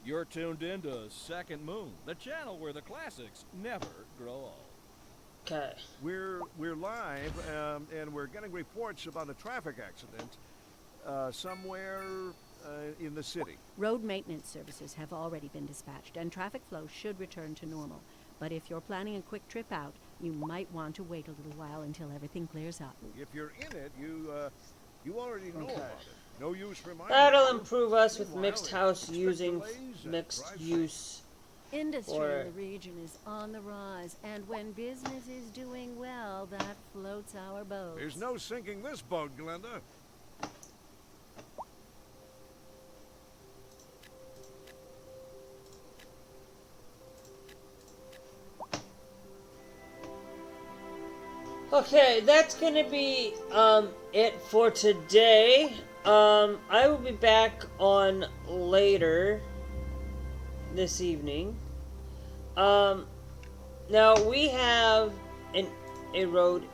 You're tuned into Second Moon, the channel where the classics never grow old. Okay. We're live, and we're getting reports about a traffic accident somewhere in the city. Road maintenance services have already been dispatched, and traffic flow should return to normal. But if you're planning a quick trip out, you might want to wait a little while until everything clears up. If you're in it, you already know about it. No use for my. That'll improve us with Meanwhile, mixed house expect using delays and mixed drive use. Industry Or- in the region is on the rise, and when business is doing well, that floats our boat. There's no sinking this boat, Glenda. Okay, that's gonna be it for today. I will be back on later this evening. Now we have a road,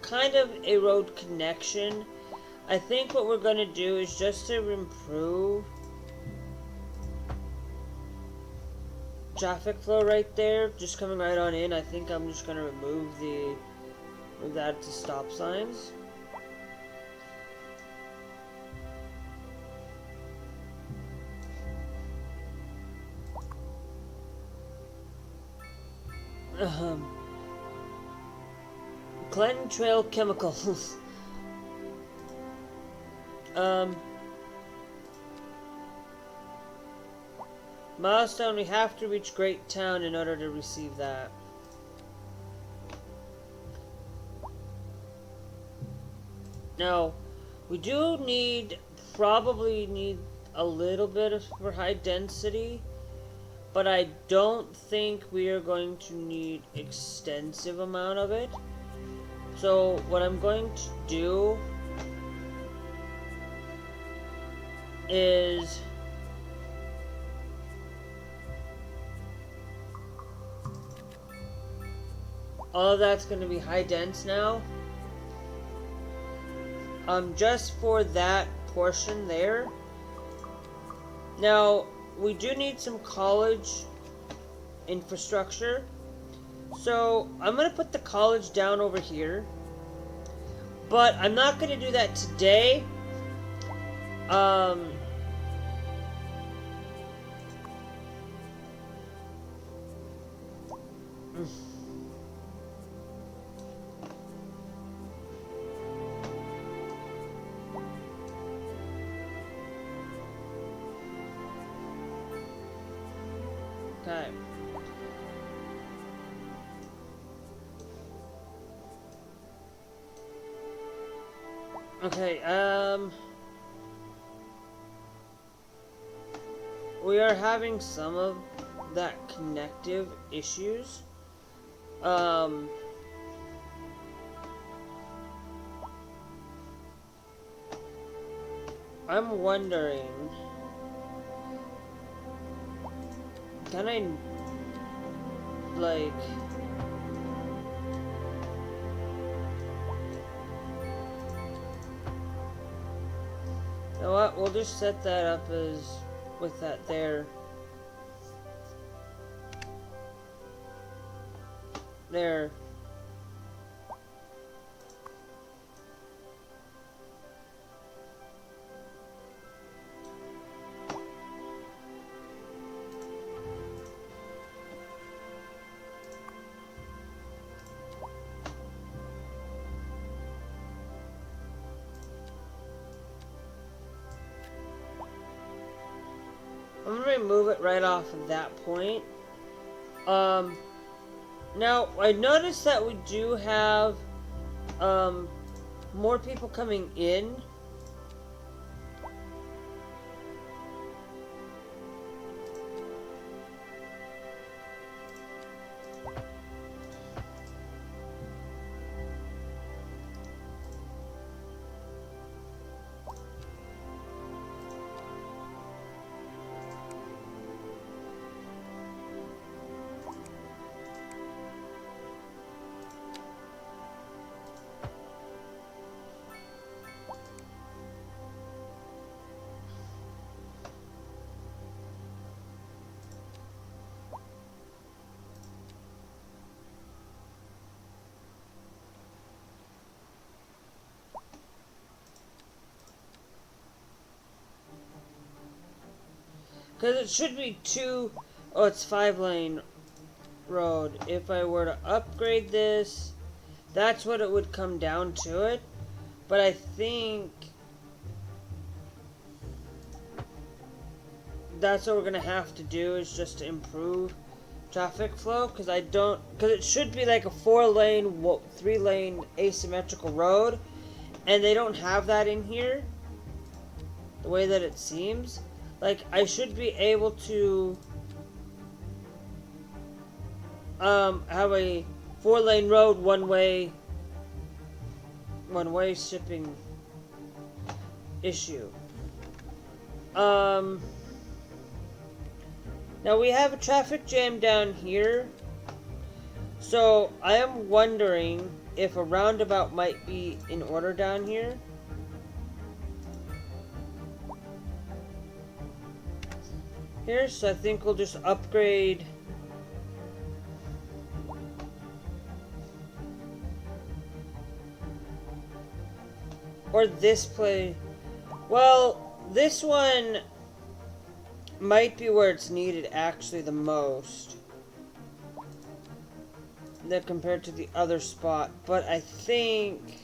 kind of a road connection. I think what we're gonna do is just to improve traffic flow right there, just coming right on in. I think I'm just gonna remove that to stop signs. Clinton Trail Chemicals. Milestone, we have to reach Great Town in order to receive that. Now, we do probably need a little bit for high density, but I don't think we are going to need extensive amount of it. So what I'm going to do is all of that's going to be high dense now. Just for that portion there. Now, we do need some college infrastructure. So, I'm going to put the college down over here. But I'm not going to do that today. Okay. Okay, we are having some of that connective issues. I'm wondering, can I, like, you know what, we'll just set that up as, with that there. There. I'm gonna remove it right off of that point. Now, I noticed that we do have, more people coming in. Because it should be two, oh, it's 5-lane road. If I were to upgrade this, that's what it would come down to it. But I think that's what we're going to have to do, is just to improve traffic flow. Because it should be like a 4-lane, 3-lane asymmetrical road. And they don't have that in here, the way that it seems. Like, I should be able to have a 4-lane road, one-way shipping issue. Now we have a traffic jam down here, so I am wondering if a roundabout might be in order down here. So I think we'll just upgrade or this play. Well, this one might be where it's needed actually the most compared to the other spot, but I think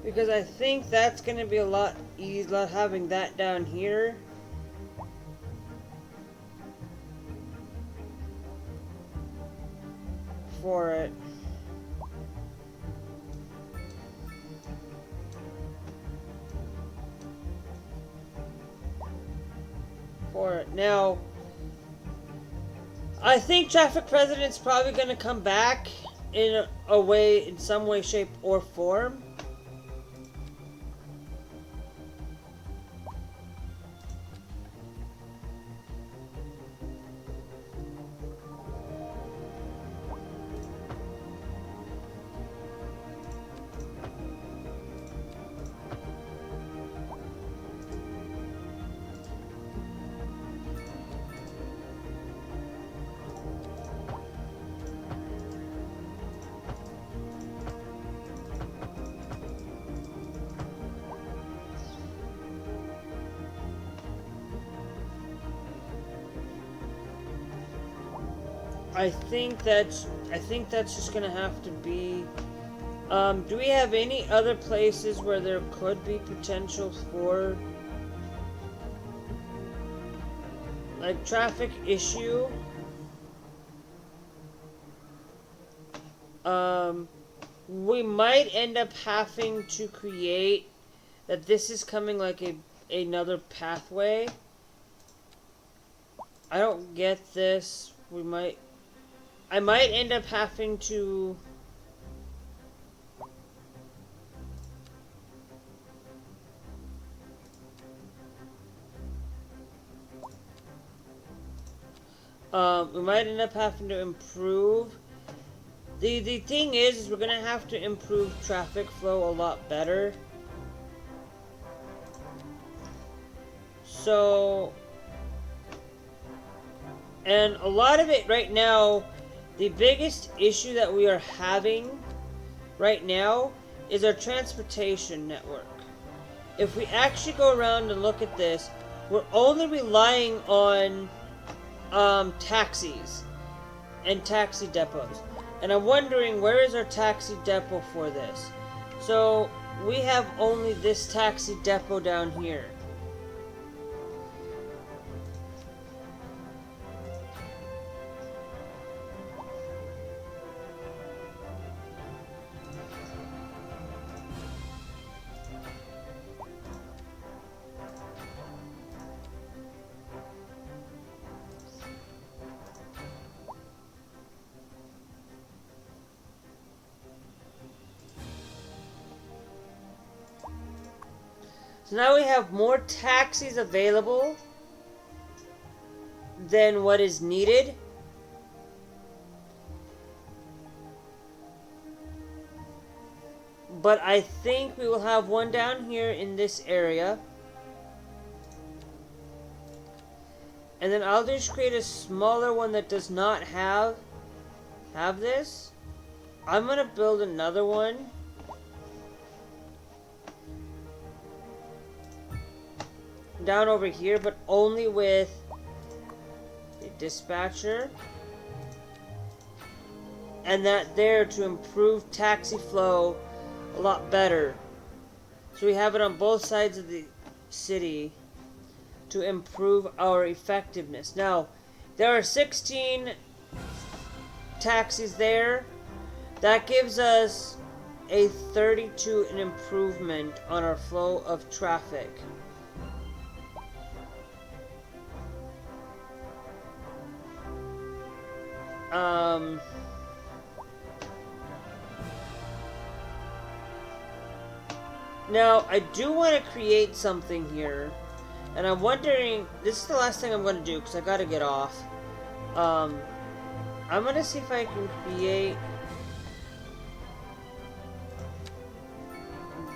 Because I think that's going to be a lot easier having that down here. For it. Now, I think traffic president's probably going to come back in a way, in some way, shape, or form. I think that's just gonna have to be. Do we have any other places where there could be potential for like traffic issue? We might end up having to create that this is coming like another pathway. I don't get this. I might end up having to we might end up having to improve. The thing is we're gonna have to improve traffic flow a lot better. So, and a lot of it right now, the biggest issue that we are having right now is our transportation network. If we actually go around and look at this, we're only relying on taxis and taxi depots. And I'm wondering, where is our taxi depot for this? So we have only this taxi depot down here. So now we have more taxis available than what is needed. But I think we will have one down here in this area. And then I'll just create a smaller one that does not have this. I'm gonna build another one. Down over here, but only with the dispatcher. And that there to improve taxi flow a lot better. So we have it on both sides of the city to improve our effectiveness. Now, there are 16 taxis there. That gives us a 32 improvement on our flow of traffic. Now, I do want to create something here, and I'm wondering, this is the last thing I'm going to do, because I got to get off. I'm going to see if I can create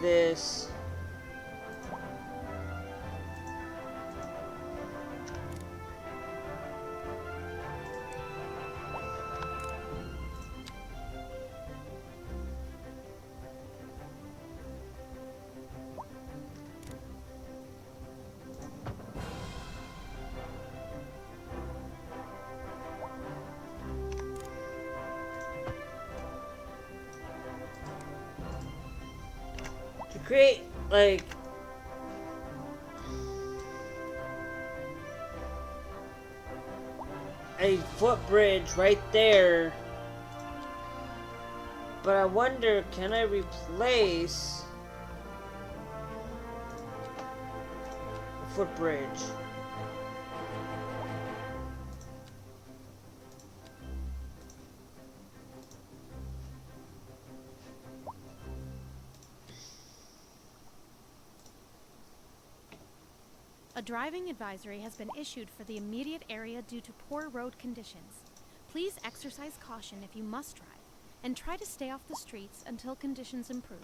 this. create like a footbridge right there. But I wonder, can I replace a footbridge? A driving advisory has been issued for the immediate area due to poor road conditions. Please exercise caution if you must drive, and try to stay off the streets until conditions improve.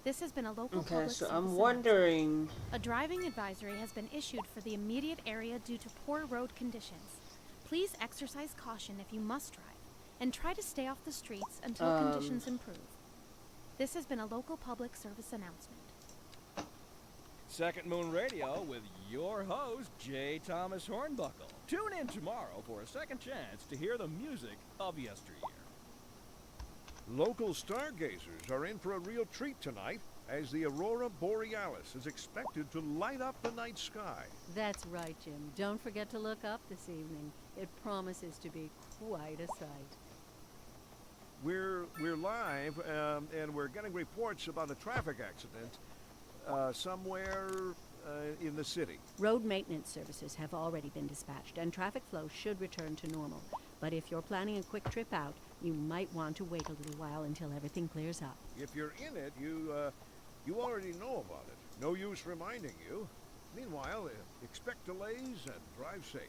This has been a local public So service I'm wondering. announcement. A driving advisory has been issued for the immediate area due to poor road conditions. Please exercise caution if you must drive, and try to stay off the streets until conditions improve. This has been a local public service announcement. Second Moon Radio with your host, J. Thomas Hornbuckle. Tune in tomorrow for a second chance to hear the music of yesteryear. Local stargazers are in for a real treat tonight, as the aurora borealis is expected to light up the night sky. That's right, Jim. Don't forget to look up this evening. It promises to be quite a sight. We're live, and we're getting reports about a traffic accident somewhere in the city. Road maintenance services have already been dispatched, and traffic flow should return to normal. But if you're planning a quick trip out, you might want to wait a little while until everything clears up. If you're in it, you already know about it. No use reminding you. Meanwhile, expect delays and drive safe.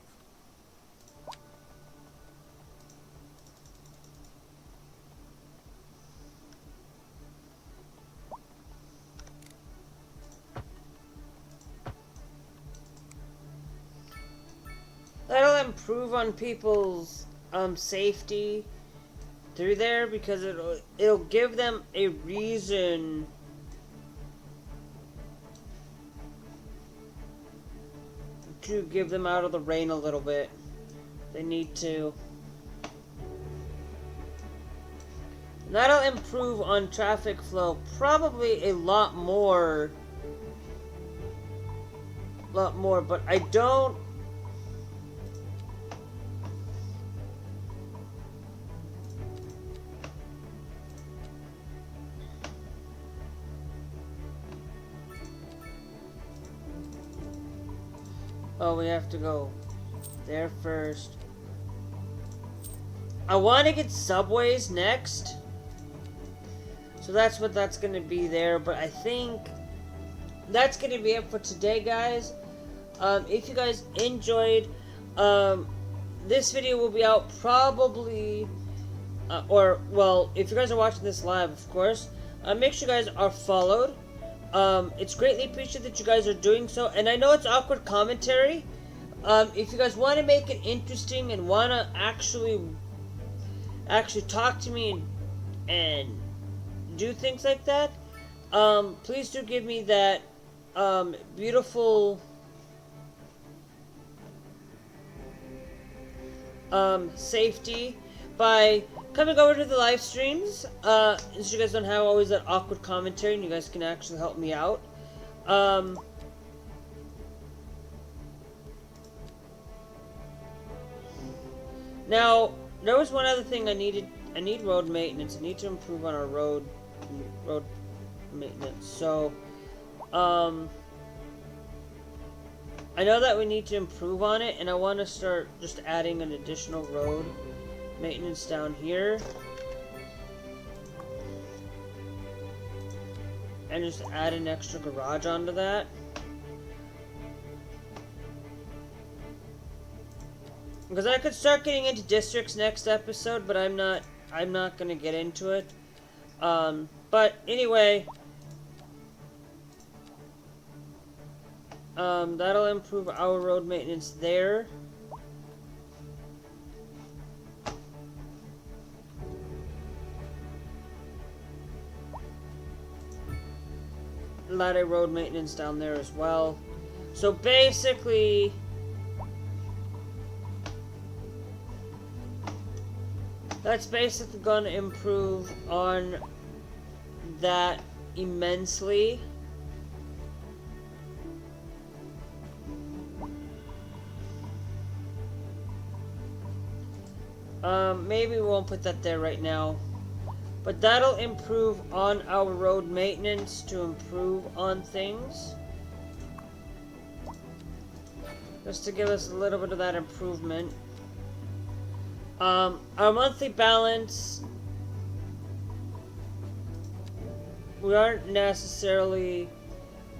That'll improve on people's safety through there, because it'll give them a reason to give them out of the rain a little bit. They need to. And that'll improve on traffic flow probably a lot more, but I don't. Oh, we have to go there first. I want to get subways next. So that's what that's going to be there. But I think that's going to be it for today, guys. If you guys enjoyed, this video will be out probably, if you guys are watching this live, of course, make sure you guys are followed. It's greatly appreciated that you guys are doing so, and I know it's awkward commentary. If you guys want to make it interesting and want to actually talk to me and do things like that, please do give me that beautiful safety by coming over to the live streams, so you guys don't have always that awkward commentary and you guys can actually help me out. Now, there was one other thing I need road maintenance. I need to improve on our road maintenance. So, I know that we need to improve on it, and I want to start just adding an additional road maintenance down here. And just add an extra garage onto that. Because I could start getting into districts next episode, but I'm not gonna get into it. But anyway, that'll improve our road maintenance there. A lot of road maintenance down there as well. So basically, that's basically going to improve on that immensely. Maybe we won't put that there right now. But that'll improve on our road maintenance to improve on things. Just to give us a little bit of that improvement. Our monthly balance, we aren't necessarily,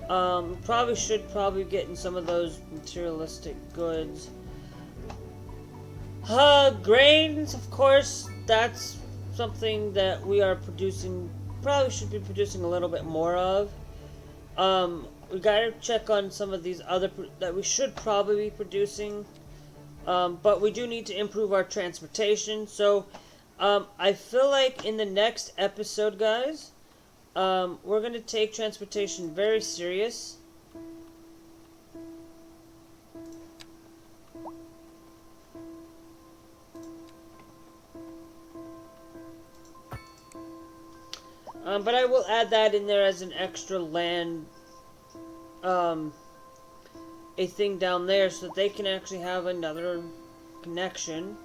probably should get in some of those materialistic goods. Grains, of course, that's something that we are producing, probably should be producing a little bit more of. We gotta check on some of these other that we should probably be producing. But we do need to improve our transportation. So, I feel like in the next episode, guys, we're going to take transportation very serious. But I will add that in there as an extra land, a thing down there so that they can actually have another connection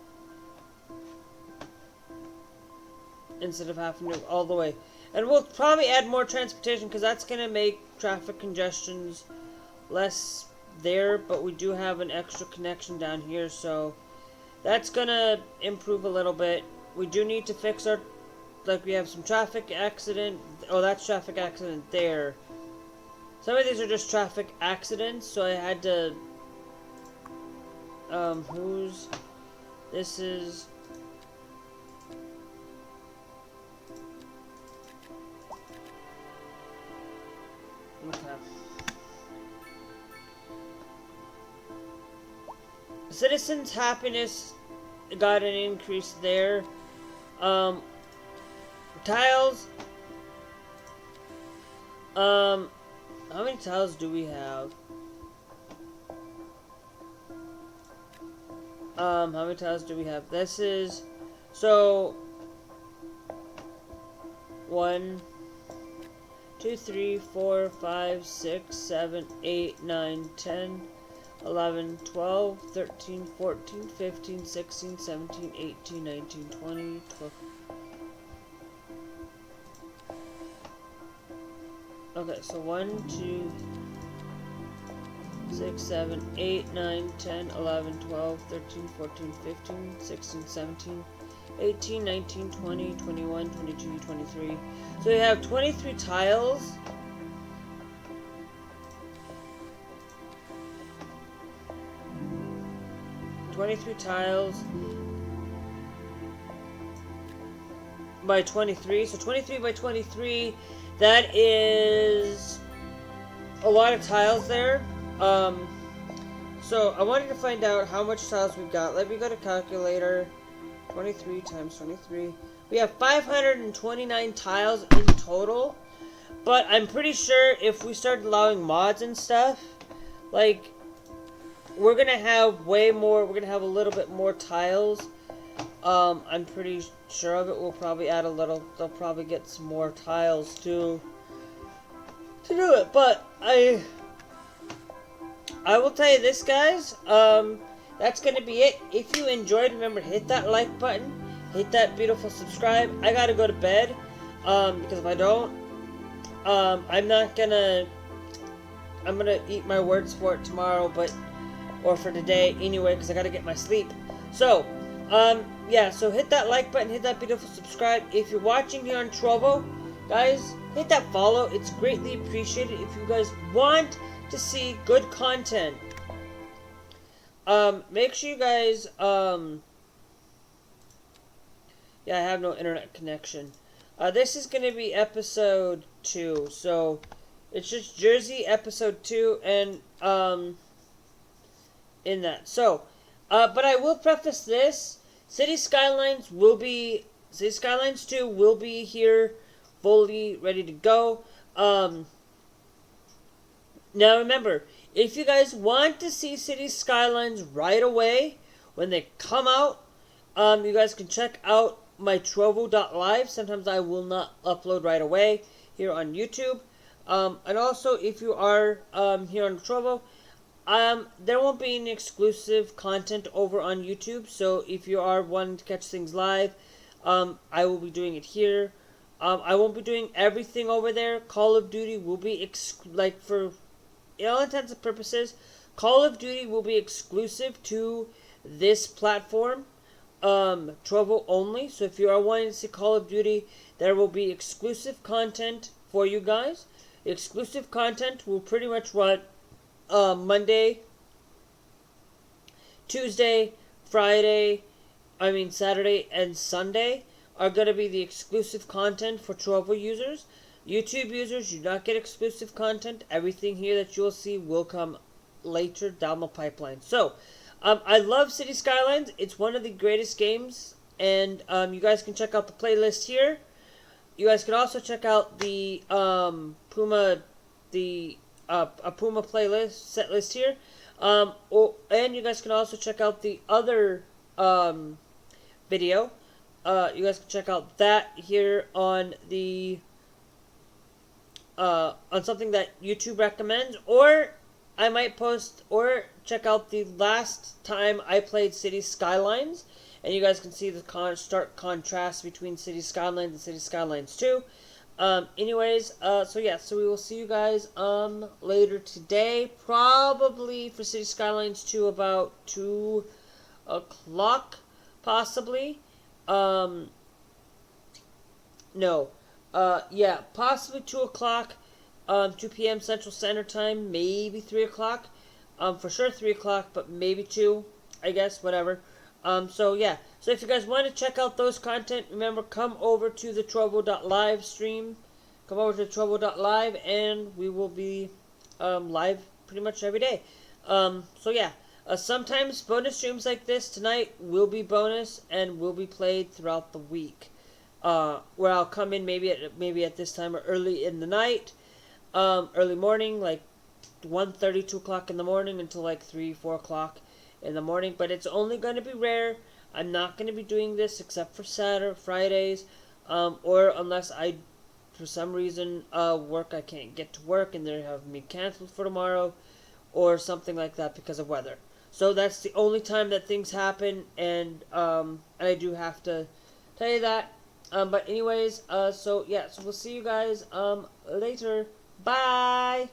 instead of having to go all the way. And we'll probably add more transportation because that's going to make traffic congestions less there, but we do have an extra connection down here, so that's going to improve a little bit. We do need to fix our, like we have some traffic accident. Oh, that's traffic accident there. Some of these are just traffic accidents, so I had to, this is, okay. Citizens' happiness got an increase there. Tiles, how many tiles do we have? How many tiles do we have? This is, so, 1, 2, 3, 4, 5, 6, 7, 8, 9, 10, 11, 12, 13, 14, 15, 16, 17, 18, 19, 20, 12. Okay, so 1, 2, 6, 7, 8, 9, 10, 11, 12, 13, 14, 15, 16, 17, 18, 19, 20, 21, 22, 23. So you have 23 tiles. By 23. So 23 by 23, that is a lot of tiles there. So I wanted to find out how much tiles we've got. Let me go to calculator. 23 times 23. We have 529 tiles in total. But I'm pretty sure if we start allowing mods and stuff, like, we're gonna have way more. We're gonna have a little bit more tiles. I'm pretty sure of it. We'll probably add a little. They'll probably get some more tiles to do it. But I will tell you this, guys. That's gonna be it. If you enjoyed, remember, hit that like button, hit that beautiful subscribe. I gotta go to bed, because if I don't, I'm gonna eat my words for it tomorrow, or for today anyway, because I gotta get my sleep. So, yeah, so hit that like button, hit that beautiful subscribe. If you're watching here on Trovo, guys, hit that follow. It's greatly appreciated if you guys want to see good content. Make sure you guys, yeah, I have no internet connection. This is going to be episode 2, so it's just Jersey episode 2, and, in that. So, but I will preface this. City Skylines 2 will be here, fully ready to go. Now remember, if you guys want to see City Skylines right away, when they come out, you guys can check out my trovo.live. Sometimes I will not upload right away. here on YouTube. And also, if you are here on Trovo, there won't be any exclusive content over on YouTube. So if you are wanting to catch things live, I will be doing it here. I won't be doing everything over there. Call of Duty will be for all intents and purposes, Call of Duty will be exclusive to this platform, Trovo only. So if you are wanting to see Call of Duty, there will be exclusive content for you guys. Exclusive content will pretty much run Monday, Tuesday, Friday, Saturday and Sunday are going to be the exclusive content for Trovo users. YouTube users do not get exclusive content. Everything here that you'll see will come later down the pipeline. So, I love City Skylines. It's one of the greatest games, and you guys can check out the playlist here. You guys can also check out the Puma playlist set list here, and you guys can also check out the other video. You guys can check out that here on the on something that YouTube recommends, or I might post or check out the last time I played City Skylines, and you guys can see the stark contrast between City Skylines and City Skylines 2. Anyways, so we will see you guys later today, probably for City Skylines 2 about 2 o'clock, possibly. Possibly 2 o'clock, 2 p.m. Central Standard Time, maybe 3 o'clock. For sure 3 o'clock, but maybe 2, I guess, whatever. So if you guys want to check out those content, remember, come over to the trovo.live stream. Come over to trovo.live, and we will be live pretty much every day. Sometimes bonus streams like this tonight will be bonus and will be played throughout the week. Where I'll come in maybe at this time or early in the night, early morning, like 1:30, 2 o'clock in the morning until like 3, 4 o'clock in the morning. But it's only going to be rare. I'm not going to be doing this except for Fridays, or unless I, for some reason, I can't get to work and they have me canceled for tomorrow, or something like that because of weather. So that's the only time that things happen, and I do have to tell you that. But anyways, so we'll see you guys later. Bye!